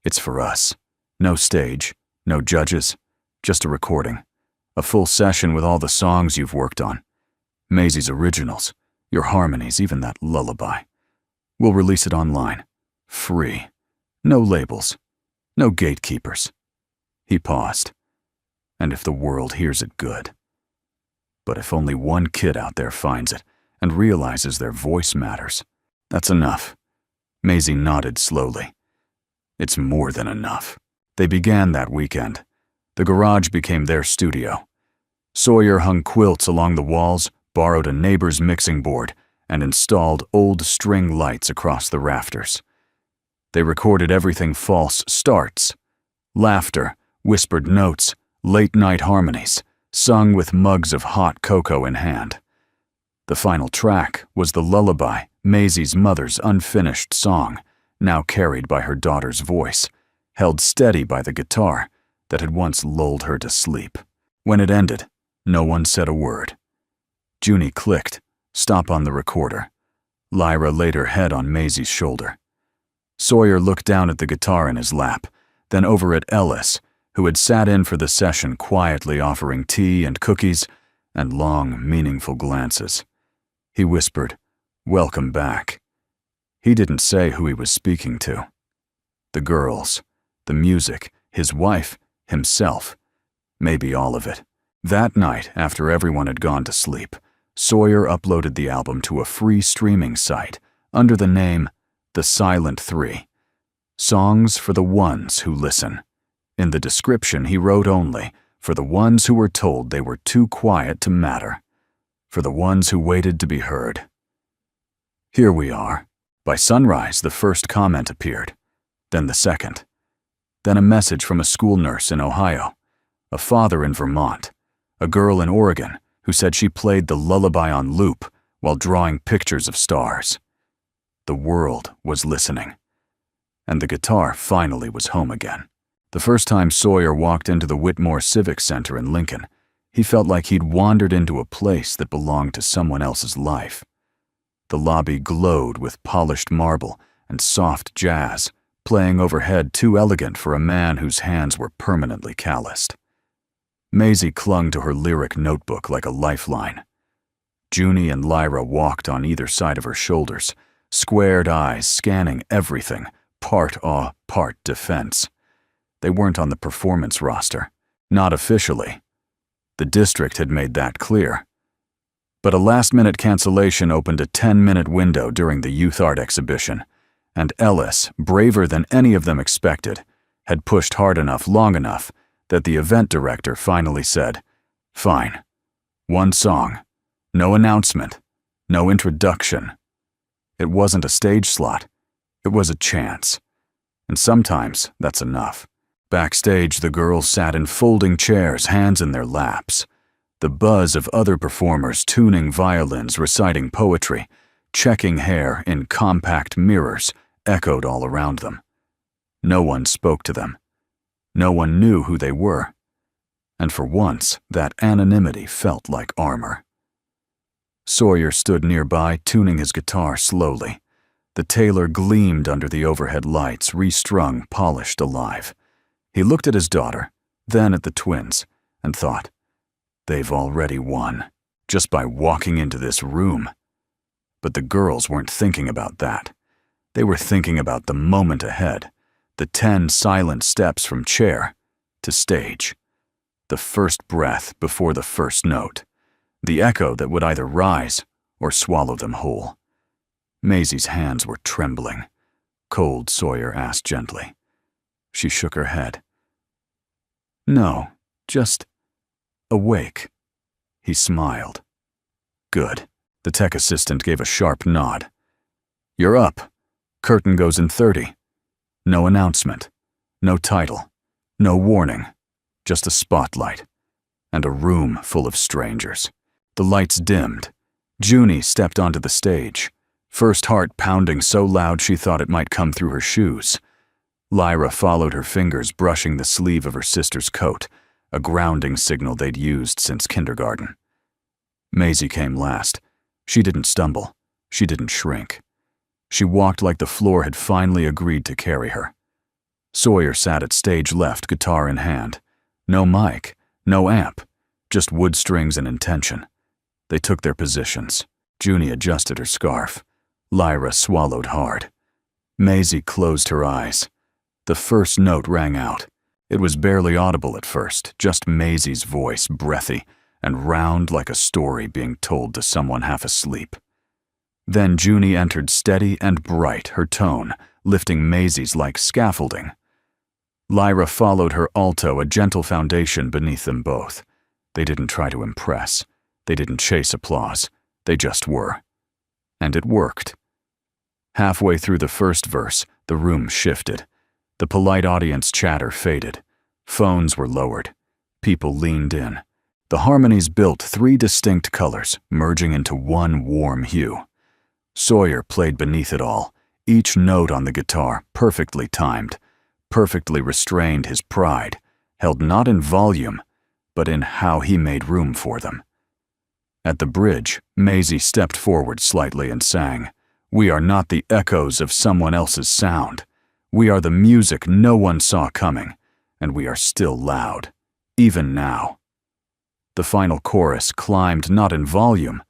"It's for us. No stage, no judges, just a recording. A full session with all the songs you've worked on. Maisie's originals, your harmonies, even that lullaby. We'll release it online. Free. No labels. No gatekeepers." He paused. "And if the world hears it, good. But if only one kid out there finds it and realizes their voice matters, that's enough." Maisie nodded slowly. "It's more than enough." They began that weekend. The garage became their studio. Sawyer hung quilts along the walls, borrowed a neighbor's mixing board, and installed old string lights across the rafters. They recorded everything: false starts, laughter, whispered notes, late-night harmonies, sung with mugs of hot cocoa in hand. The final track was the lullaby, Maisie's mother's unfinished song, now carried by her daughter's voice, held steady by the guitar that had once lulled her to sleep. When it ended, no one said a word. Junie clicked, "Stop on the recorder." Lyra laid her head on Maisie's shoulder. Sawyer looked down at the guitar in his lap, then over at Ellis, who had sat in for the session quietly offering tea and cookies and long, meaningful glances. He whispered, "Welcome back." He didn't say who he was speaking to. The girls, the music, his wife, himself, maybe all of it. That night, after everyone had gone to sleep, Sawyer uploaded the album to a free streaming site under the name The Silent Three. Songs for the ones who listen. In the description, he wrote only, for the ones who were told they were too quiet to matter. For the ones who waited to be heard. Here we are. By sunrise, the first comment appeared. Then the second. Then a message from a school nurse in Ohio, a father in Vermont, a girl in Oregon who said she played the lullaby on loop while drawing pictures of stars. The world was listening. And the guitar finally was home again. The first time Sawyer walked into the Whitmore Civic Center in Lincoln, he felt like he'd wandered into a place that belonged to someone else's life. The lobby glowed with polished marble and soft jazz, playing overhead too elegant for a man whose hands were permanently calloused. Maisie clung to her lyric notebook like a lifeline. Junie and Lyra walked on either side of her shoulders, squared eyes scanning everything, part awe, part defense. They weren't on the performance roster, not officially. The district had made that clear. But a last-minute cancellation opened a 10-minute window during the youth art exhibition, and Ellis, braver than any of them expected, had pushed hard enough long enough that the event director finally said, "Fine. One song. No announcement. No introduction." It wasn't a stage slot. It was a chance. And sometimes that's enough. Backstage, the girls sat in folding chairs, hands in their laps. The buzz of other performers tuning violins, reciting poetry, checking hair in compact mirrors echoed all around them. No one spoke to them. No one knew who they were. And for once, that anonymity felt like armor. Sawyer stood nearby, tuning his guitar slowly. The Taylor gleamed under the overhead lights, restrung, polished, alive. He looked at his daughter, then at the twins, and thought, they've already won, just by walking into this room. But the girls weren't thinking about that. They were thinking about the moment ahead, the 10 silent steps from chair to stage, the first breath before the first note, the echo that would either rise or swallow them whole. Maisie's hands were trembling. Cold, Sawyer asked gently. She shook her head. "No, just awake." He smiled. "Good." The tech assistant gave a sharp nod. "You're up. Curtain goes in 30. No announcement. No title. No warning. Just a spotlight. And a room full of strangers." The lights dimmed. Junie stepped onto the stage, first heart pounding so loud she thought it might come through her shoes. Lyra followed, her fingers brushing the sleeve of her sister's coat, a grounding signal they'd used since kindergarten. Maisie came last. She didn't stumble. She didn't shrink. She walked like the floor had finally agreed to carry her. Sawyer sat at stage left, guitar in hand. No mic, no amp, just wood strings and intention. They took their positions. Junie adjusted her scarf. Lyra swallowed hard. Maisie closed her eyes. The first note rang out. It was barely audible at first, just Maisie's voice, breathy and round like a story being told to someone half asleep. Then Junie entered, steady and bright, her tone lifting Maisie's like scaffolding. Lyra followed, her alto a gentle foundation beneath them both. They didn't try to impress. They didn't chase applause. They just were. And it worked. Halfway through the first verse, the room shifted. The polite audience chatter faded. Phones were lowered. People leaned in. The harmonies built 3 distinct colors, merging into one warm hue. Sawyer played beneath it all, each note on the guitar perfectly timed, perfectly restrained, his pride, held not in volume, but in how he made room for them. At the bridge, Maisie stepped forward slightly and sang, "We are not the echoes of someone else's sound. We are the music no one saw coming, and we are still loud, even now. The final chorus climbed not in volume,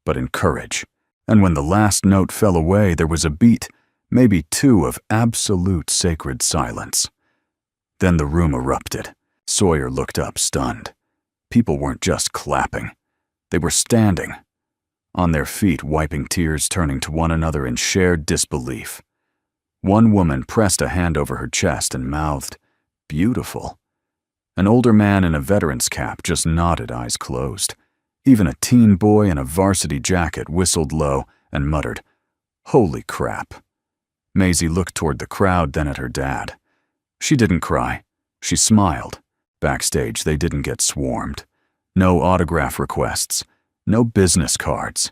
but in courage, and when the last note fell away, there was a beat, maybe two, of absolute sacred silence. Then the room erupted. Sawyer looked up, stunned. People weren't just clapping. They were standing, on their feet, wiping tears, turning to one another in shared disbelief. One woman pressed a hand over her chest and mouthed, "Beautiful." An older man in a veteran's cap just nodded, eyes closed. Even a teen boy in a varsity jacket whistled low and muttered, "Holy crap." Maisie looked toward the crowd, then at her dad. She didn't cry. She smiled. Backstage, they didn't get swarmed. No autograph requests. No business cards.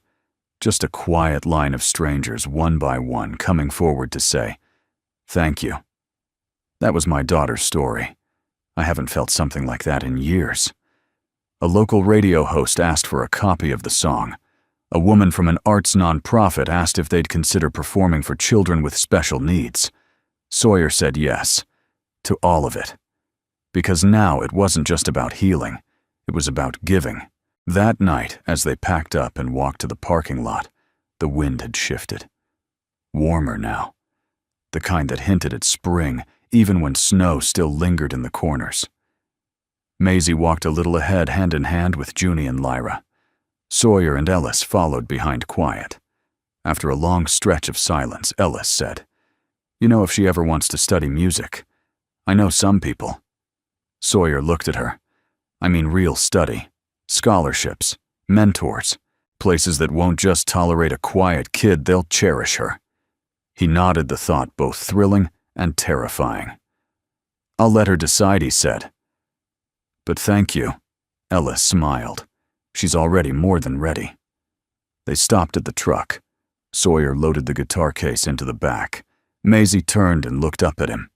Just a quiet line of strangers, one by one, coming forward to say, "Thank you." That was my daughter's story. I haven't felt something like that in years. A local radio host asked for a copy of the song. A woman from an arts nonprofit asked if they'd consider performing for children with special needs. Sawyer said yes, to all of it. Because now it wasn't just about healing, it was about giving. That night, as they packed up and walked to the parking lot, the wind had shifted. Warmer now. The kind that hinted at spring, even when snow still lingered in the corners. Maisie walked a little ahead, hand in hand with Junie and Lyra. Sawyer and Ellis followed behind, quiet. After a long stretch of silence, Ellis said, "You know, if she ever wants to study music, I know some people." Sawyer looked at her. "I mean real study. Scholarships, mentors, places that won't just tolerate a quiet kid, they'll cherish her." He nodded, the thought both thrilling and terrifying. "I'll let her decide," he said. "But thank you." Ellis smiled. "She's already more than ready." They stopped at the truck. Sawyer loaded the guitar case into the back. Maisie turned and looked up at him.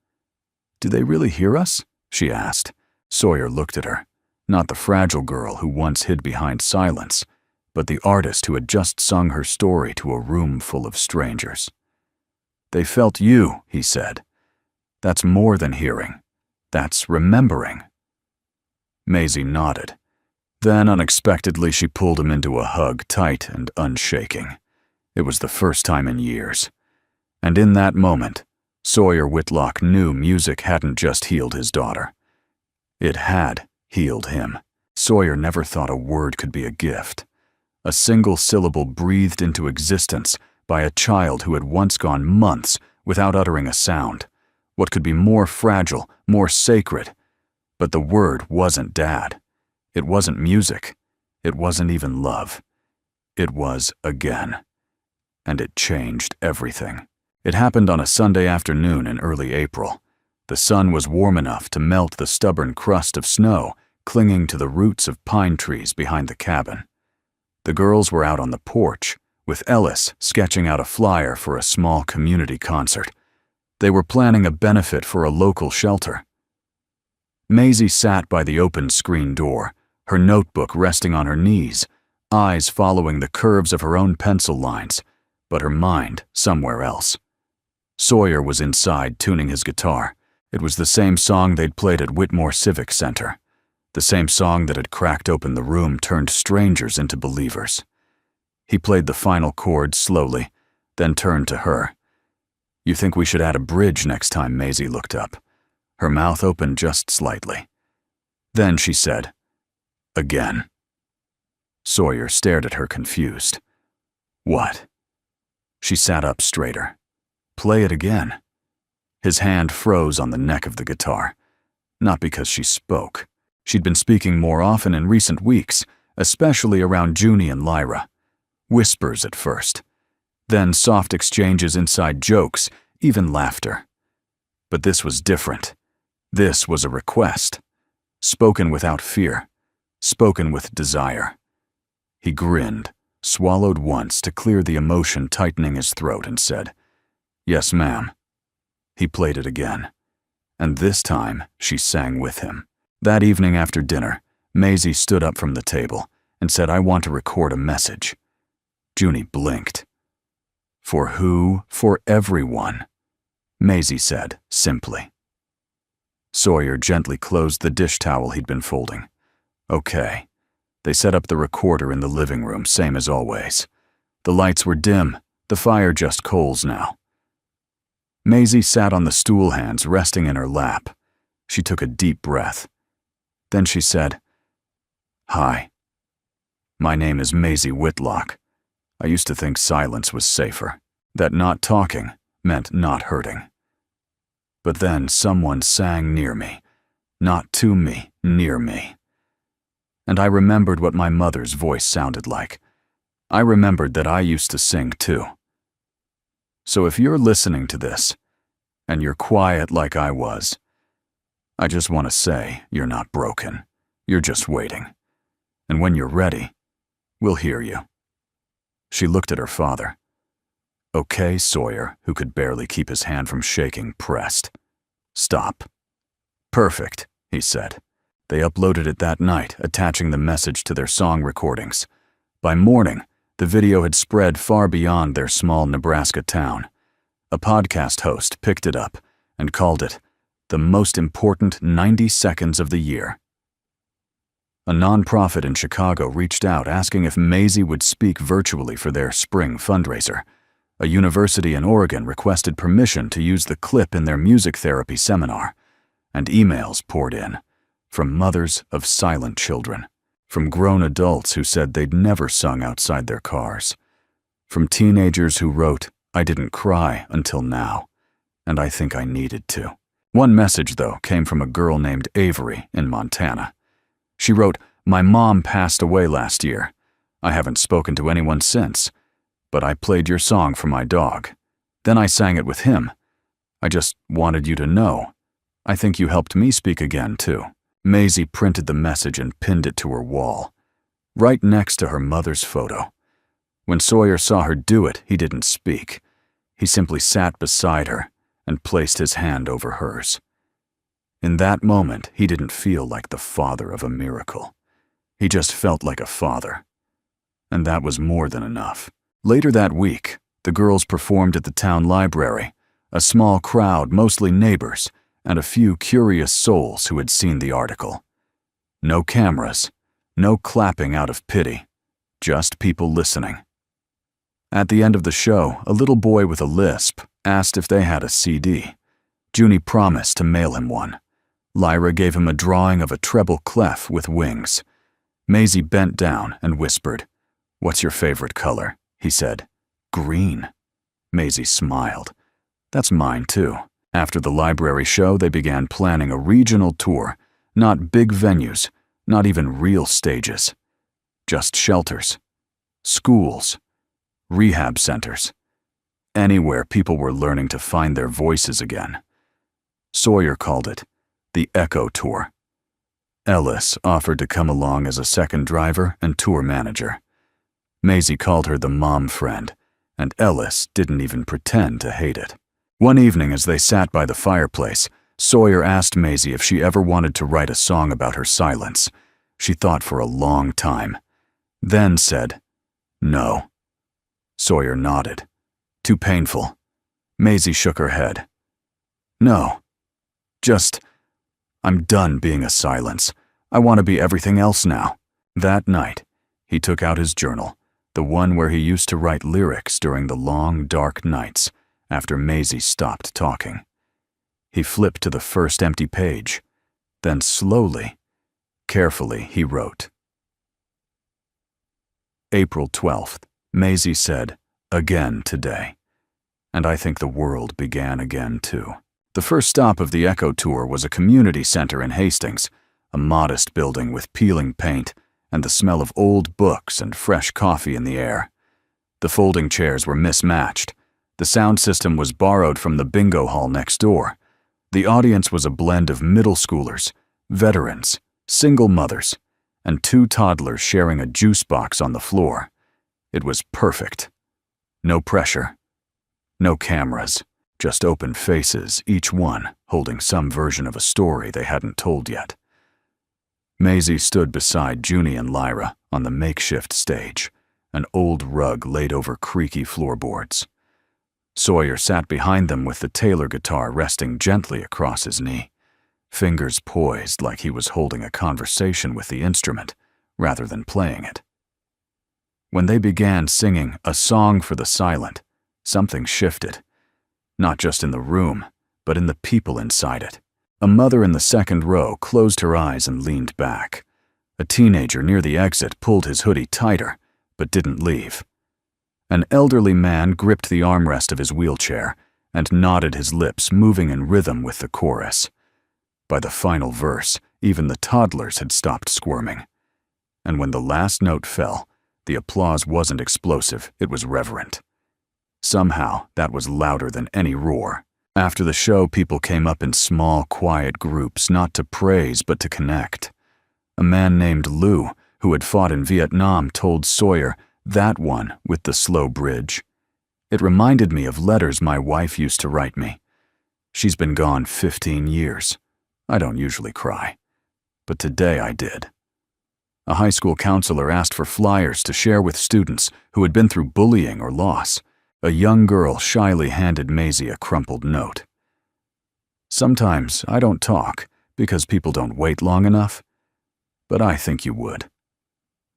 "Do they really hear us?" she asked. Sawyer looked at her. Not the fragile girl who once hid behind silence, but the artist who had just sung her story to a room full of strangers. "They felt you," he said. "That's more than hearing. That's remembering." Maisie nodded. Then, unexpectedly, she pulled him into a hug, tight and unshaking. It was the first time in years. And in that moment, Sawyer Whitlock knew music hadn't just healed his daughter. It had healed him. Sawyer never thought a word could be a gift. A single syllable breathed into existence by a child who had once gone months without uttering a sound. What could be more fragile, more sacred? But the word wasn't dad. It wasn't music. It wasn't even love. It was again. And it changed everything. It happened on a Sunday afternoon in early April. The sun was warm enough to melt the stubborn crust of snow clinging to the roots of pine trees behind the cabin. The girls were out on the porch, with Ellis sketching out a flyer for a small community concert. They were planning a benefit for a local shelter. Maisie sat by the open screen door, her notebook resting on her knees, eyes following the curves of her own pencil lines, but her mind somewhere else. Sawyer was inside tuning his guitar. It was the same song they'd played at Whitmore Civic Center. The same song that had cracked open the room, turned strangers into believers. He played the final chord slowly, then turned to her. "You think we should add a bridge next time?" Maisie looked up. Her mouth opened just slightly. Then she said, "Again." Sawyer stared at her, confused. "What?" She sat up straighter. "Play it again." His hand froze on the neck of the guitar. Not because she spoke. She'd been speaking more often in recent weeks, especially around Junie and Lyra. Whispers at first. Then soft exchanges, inside jokes, even laughter. But this was different. This was a request. Spoken without fear. Spoken with desire. He grinned, swallowed once to clear the emotion tightening his throat, and said, "Yes, ma'am." He played it again. And this time, she sang with him. That evening after dinner, Maisie stood up from the table and said, "I want to record a message." Junie blinked. For who? For everyone. Maisie said, simply. Sawyer gently closed the dish towel he'd been folding. Okay. They set up the recorder in the living room, same as always. The lights were dim, the fire just coals now. Maisie sat on the stool hands resting in her lap. She took a deep breath. Then she said, "Hi. My name is Maisie Whitlock. I used to think silence was safer, that not talking meant not hurting. But then someone sang near me, not to me, near me. And I remembered what my mother's voice sounded like. I remembered that I used to sing too. So if you're listening to this, and you're quiet like I was, I just want to say you're not broken. You're just waiting. And when you're ready, we'll hear you." She looked at her father. "Okay," Sawyer, who could barely keep his hand from shaking, pressed. "Stop." "Perfect," he said. They uploaded it that night, attaching the message to their song recordings. By morning, the video had spread far beyond their small Nebraska town. A podcast host picked it up and called it the most important 90 seconds of the year. A nonprofit in Chicago reached out asking if Maisie would speak virtually for their spring fundraiser. A university in Oregon requested permission to use the clip in their music therapy seminar. And emails poured in, from mothers of silent children, from grown adults who said they'd never sung outside their cars, from teenagers who wrote, "I didn't cry until now, and I think I needed to." One message, though, came from a girl named Avery in Montana. She wrote, "My mom passed away last year. I haven't spoken to anyone since, but I played your song for my dog. Then I sang it with him. I just wanted you to know. I think you helped me speak again, too." Maisie printed the message and pinned it to her wall, right next to her mother's photo. When Sawyer saw her do it, he didn't speak. He simply sat beside her and placed his hand over hers. In that moment, he didn't feel like the father of a miracle. He just felt like a father. And that was more than enough. Later that week, the girls performed at the town library, a small crowd, mostly neighbors, and a few curious souls who had seen the article. No cameras, no clapping out of pity, just people listening. At the end of the show, a little boy with a lisp asked if they had a CD. Junie promised to mail him one. Lyra gave him a drawing of a treble clef with wings. Maisie bent down and whispered, "What's your favorite color?" He said, "Green." Maisie smiled. "That's mine too." After the library show, they began planning a regional tour, not big venues, not even real stages. Just shelters, schools, rehab centers, anywhere people were learning to find their voices again. Sawyer called it the Echo Tour. Ellis offered to come along as a second driver and tour manager. Maisie called her the mom friend, and Ellis didn't even pretend to hate it. One evening as they sat by the fireplace, Sawyer asked Maisie if she ever wanted to write a song about her silence. She thought for a long time, then said, "No." Sawyer nodded. "Too painful." Maisie shook her head. "No. Just, I'm done being a silence. I want to be everything else now." That night, he took out his journal, the one where he used to write lyrics during the long, dark nights after Maisie stopped talking. He flipped to the first empty page, then slowly, carefully, he wrote. April 12th, Maisie said, "Again today." And I think the world began again too. The first stop of the Echo Tour was a community center in Hastings, a modest building with peeling paint and the smell of old books and fresh coffee in the air. The folding chairs were mismatched. The sound system was borrowed from the bingo hall next door. The audience was a blend of middle schoolers, veterans, single mothers, and two toddlers sharing a juice box on the floor. It was perfect. No pressure. No cameras. Just open faces, each one holding some version of a story they hadn't told yet. Maisie stood beside Junie and Lyra on the makeshift stage, an old rug laid over creaky floorboards. Sawyer sat behind them with the Taylor guitar resting gently across his knee, fingers poised like he was holding a conversation with the instrument rather than playing it. When they began singing A Song for the Silent, something shifted, not just in the room, but in the people inside it. A mother in the second row closed her eyes and leaned back. A teenager near the exit pulled his hoodie tighter, but didn't leave. An elderly man gripped the armrest of his wheelchair and nodded his lips, moving in rhythm with the chorus. By the final verse, even the toddlers had stopped squirming. And when the last note fell, the applause wasn't explosive, it was reverent. Somehow, that was louder than any roar. After the show, people came up in small, quiet groups, not to praise but to connect. A man named Lou, who had fought in Vietnam, told Sawyer, "That one with the slow bridge. It reminded me of letters my wife used to write me. She's been gone 15 years. I don't usually cry, but today I did." A high school counselor asked for flyers to share with students who had been through bullying or loss. A young girl shyly handed Maisie a crumpled note. "Sometimes I don't talk because people don't wait long enough, but I think you would."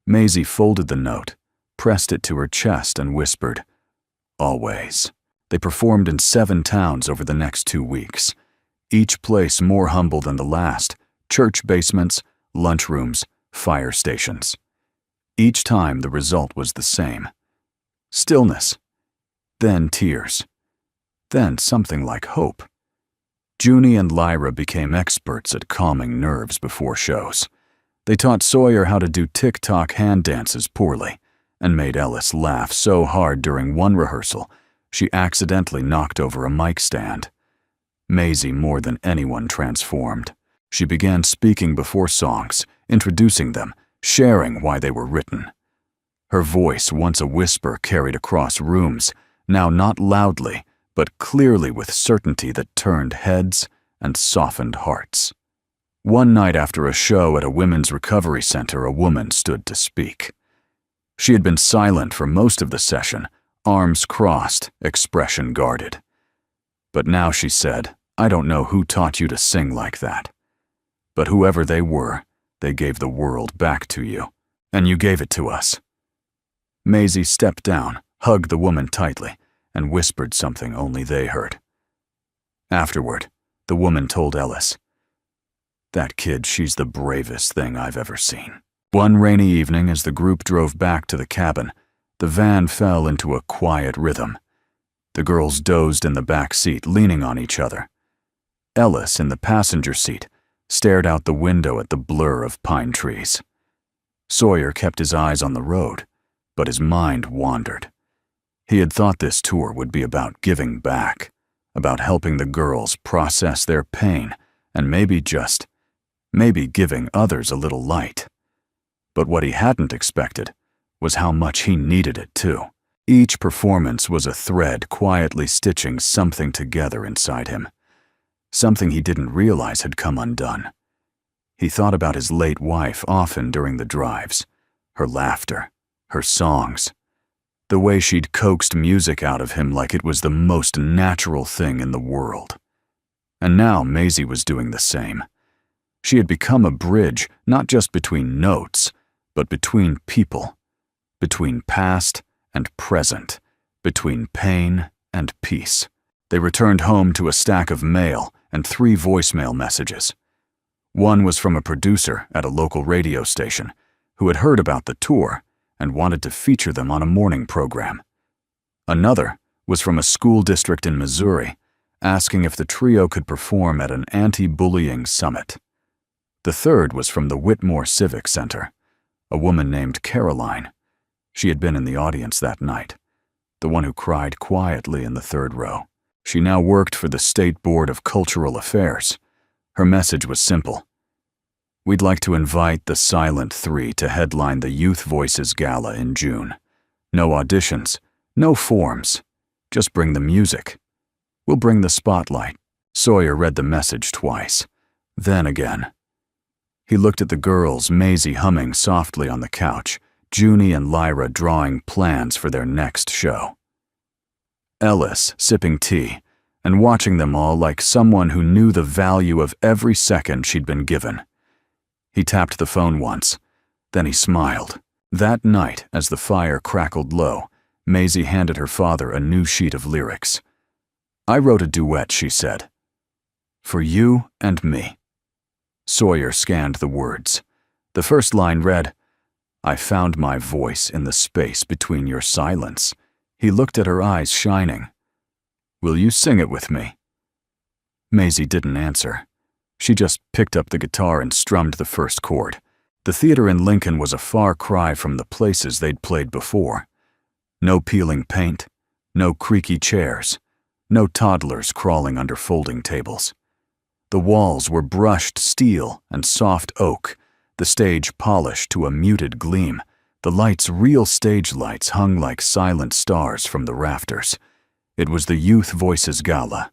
Maisie folded the note, pressed it to her chest, and whispered, "Always." They performed in 7 towns over the next 2 weeks, each place more humble than the last: church basements, lunchrooms, fire stations. Each time the result was the same: stillness, then tears, then something like hope. Junie and Lyra became experts at calming nerves before shows. They taught Sawyer how to do tick-tock hand dances poorly, and made Ellis laugh so hard during one rehearsal she accidentally knocked over a mic stand. Maisie more than anyone transformed. She began speaking before songs, introducing them, sharing why they were written. Her voice, once a whisper, carried across rooms, now not loudly, but clearly with certainty that turned heads and softened hearts. One night after a show at a women's recovery center, a woman stood to speak. She had been silent for most of the session, arms crossed, expression guarded. But now she said, "I don't know who taught you to sing like that. But whoever they were, they gave the world back to you, and you gave it to us." Maisie stepped down, hugged the woman tightly, and whispered something only they heard. Afterward, the woman told Ellis, "That kid, she's the bravest thing I've ever seen." One rainy evening, as the group drove back to the cabin, the van fell into a quiet rhythm. The girls dozed in the back seat, leaning on each other. Ellis, in the passenger seat, stared out the window at the blur of pine trees. Sawyer kept his eyes on the road, but his mind wandered. He had thought this tour would be about giving back, about helping the girls process their pain, and maybe giving others a little light. But what he hadn't expected was how much he needed it too. Each performance was a thread quietly stitching something together inside him, something he didn't realize had come undone. He thought about his late wife often during the drives, her laughter, her songs, the way she'd coaxed music out of him like it was the most natural thing in the world. And now Maisie was doing the same. She had become a bridge, not just between notes, but between people, between past and present, between pain and peace. They returned home to a stack of mail and 3 voicemail messages. One was from a producer at a local radio station who had heard about the tour and wanted to feature them on a morning program. Another was from a school district in Missouri asking if the trio could perform at an anti-bullying summit. The third was from the Whitmore Civic Center, a woman named Caroline. She had been in the audience that night, the one who cried quietly in the 3rd row. She now worked for the State Board of Cultural Affairs. Her message was simple: "We'd like to invite the Silent Three to headline the Youth Voices Gala in June. No auditions, no forms, just bring the music. We'll bring the spotlight." Sawyer read the message twice, then again. He looked at the girls, Maisie humming softly on the couch, Junie and Lyra drawing plans for their next show. Ellis sipping tea, and watching them all like someone who knew the value of every second she'd been given. He tapped the phone once, then he smiled. That night, as the fire crackled low, Maisie handed her father a new sheet of lyrics. "I wrote a duet," she said. "For you and me." Sawyer scanned the words. The first line read, "I found my voice in the space between your silence." He looked at her eyes shining. "Will you sing it with me?" Maisie didn't answer. She just picked up the guitar and strummed the first chord. The theater in Lincoln was a far cry from the places they'd played before. No peeling paint, no creaky chairs, no toddlers crawling under folding tables. The walls were brushed steel and soft oak, the stage polished to a muted gleam, the lights real stage lights hung like silent stars from the rafters. It was the Youth Voices Gala.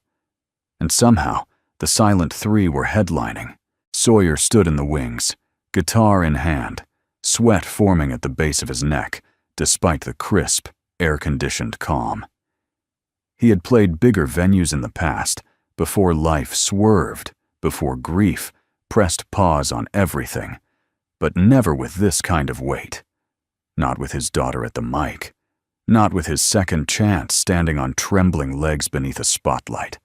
And somehow, the Silent Three were headlining. Sawyer stood in the wings, guitar in hand, sweat forming at the base of his neck, despite the crisp, air-conditioned calm. He had played bigger venues in the past, before life swerved, before grief pressed pause on everything, but never with this kind of weight. Not with his daughter at the mic. Not with his second chance standing on trembling legs beneath a spotlight.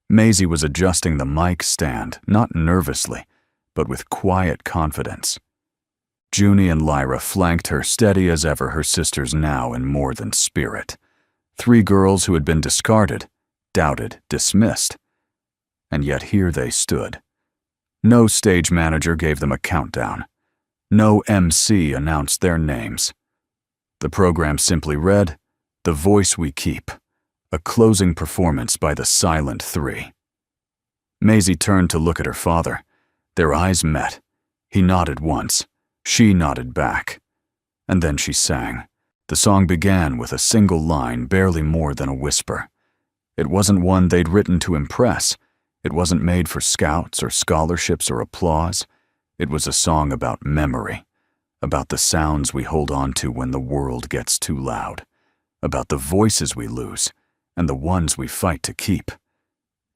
Maisie was adjusting the mic stand, not nervously, but with quiet confidence. Junie and Lyra flanked her, steady as ever, her sisters now in more than spirit. 3 girls who had been discarded, doubted, dismissed. And yet here they stood. No stage manager gave them a countdown. No MC announced their names. The program simply read, "The Voice We Keep," a closing performance by the Silent Three. Maisie turned to look at her father. Their eyes met. He nodded once. She nodded back. And then she sang. The song began with a single line, barely more than a whisper. It wasn't one they'd written to impress. It wasn't made for scouts or scholarships or applause. It was a song about memory, about the sounds we hold on to when the world gets too loud, about the voices we lose and the ones we fight to keep.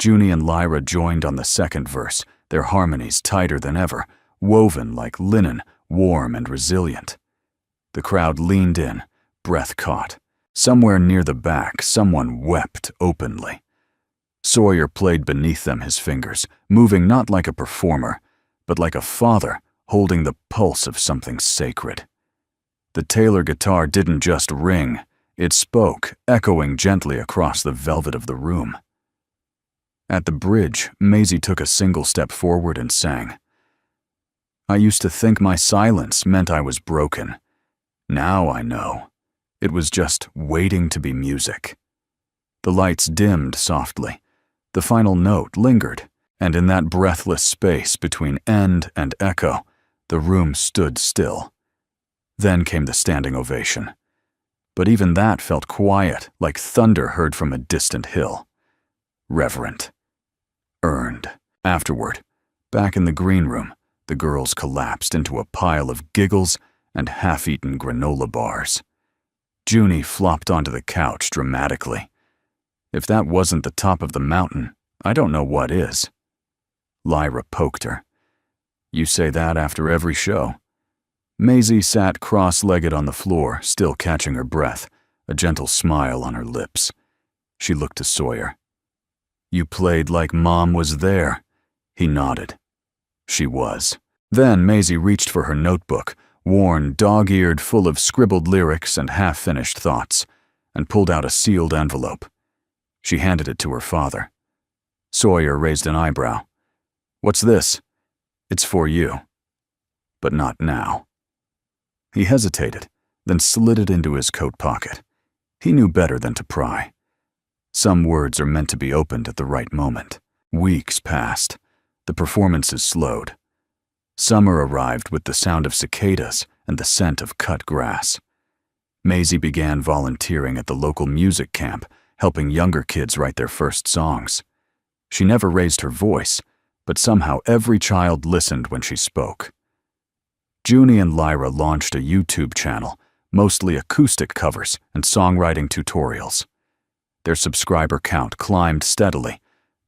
Junie and Lyra joined on the second verse, their harmonies tighter than ever, woven like linen, warm and resilient. The crowd leaned in, breath caught. Somewhere near the back, someone wept openly. Sawyer played beneath them his fingers, moving not like a performer, but like a father holding the pulse of something sacred. The Taylor guitar didn't just ring, it spoke, echoing gently across the velvet of the room. At the bridge, Maisie took a single step forward and sang. "I used to think my silence meant I was broken. Now I know. It was just waiting to be music." The lights dimmed softly. The final note lingered, and in that breathless space between end and echo, the room stood still. Then came the standing ovation. But even that felt quiet, like thunder heard from a distant hill. Reverent. Earned. Afterward, back in the green room, the girls collapsed into a pile of giggles and half-eaten granola bars. Junie flopped onto the couch dramatically. If that wasn't the top of the mountain, I don't know what is. Lyra poked her. "You say that after every show." Maisie sat cross-legged on the floor, still catching her breath, a gentle smile on her lips. She looked to Sawyer. "You played like Mom was there." He nodded. She was. Then Maisie reached for her notebook, worn, dog-eared, full of scribbled lyrics and half-finished thoughts, and pulled out a sealed envelope. She handed it to her father. Sawyer raised an eyebrow. "What's this?" "It's for you." "But not now." He hesitated, then slid it into his coat pocket. He knew better than to pry. Some words are meant to be opened at the right moment. Weeks passed. The performances slowed. Summer arrived with the sound of cicadas and the scent of cut grass. Maisie began volunteering at the local music camp, helping younger kids write their first songs. She never raised her voice, but somehow every child listened when she spoke. Junie and Lyra launched a YouTube channel, mostly acoustic covers and songwriting tutorials. Their subscriber count climbed steadily,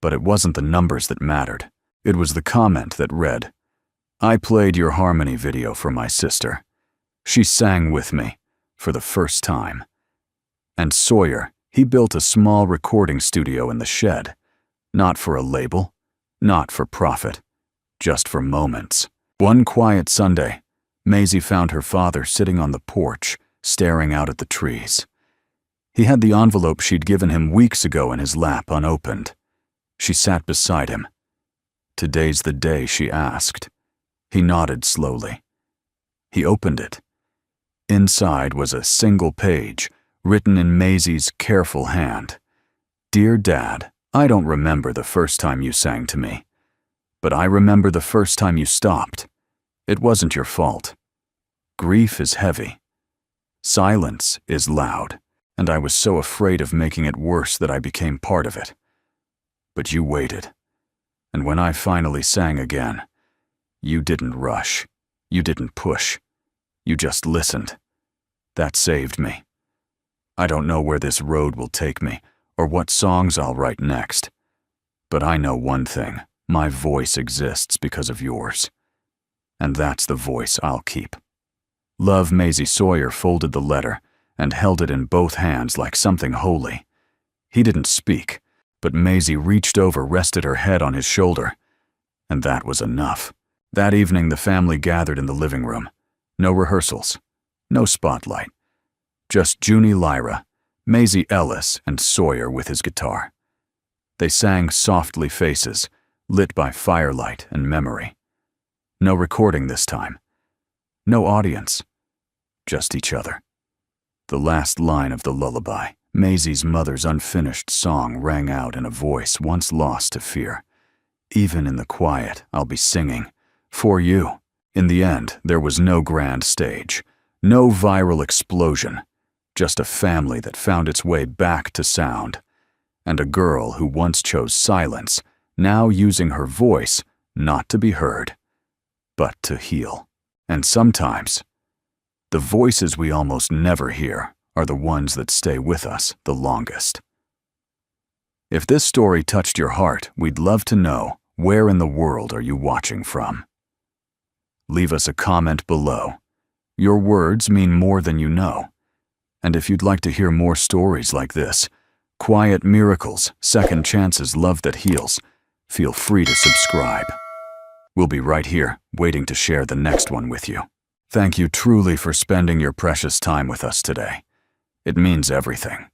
but it wasn't the numbers that mattered. It was the comment that read, "I played your harmony video for my sister. She sang with me for the first time." And Sawyer, he built a small recording studio in the shed, not for a label, not for profit, just for moments. One quiet Sunday, Maisie found her father sitting on the porch, staring out at the trees. He had the envelope she'd given him weeks ago in his lap unopened. She sat beside him. "Today's the day," she asked. He nodded slowly. He opened it. Inside was a single page, written in Maisie's careful hand. "Dear Dad, I don't remember the first time you sang to me, but I remember the first time you stopped. It wasn't your fault. Grief is heavy. Silence is loud, and I was so afraid of making it worse that I became part of it. But you waited, and when I finally sang again, you didn't rush, you didn't push, you just listened. That saved me. I don't know where this road will take me, or what songs I'll write next, but I know one thing, my voice exists because of yours. And that's the voice I'll keep." Love Maisie Sawyer folded the letter and held it in both hands like something holy. He didn't speak, but Maisie reached over, rested her head on his shoulder, and that was enough. That evening the family gathered in the living room. No rehearsals, no spotlight. Just Junie Lyra, Maisie Ellis, and Sawyer with his guitar. They sang softly faces, lit by firelight and memory. No recording this time. No audience. Just each other. The last line of the lullaby, Maisie's mother's unfinished song, rang out in a voice once lost to fear. "Even in the quiet, I'll be singing. For you." In the end, there was no grand stage, no viral explosion, just a family that found its way back to sound, and a girl who once chose silence, now using her voice not to be heard, but to heal. And sometimes, the voices we almost never hear are the ones that stay with us the longest. If this story touched your heart, we'd love to know, where in the world are you watching from? Leave us a comment below. Your words mean more than you know. And if you'd like to hear more stories like this, quiet miracles, second chances, love that heals, feel free to subscribe. We'll be right here, waiting to share the next one with you. Thank you truly for spending your precious time with us today. It means everything.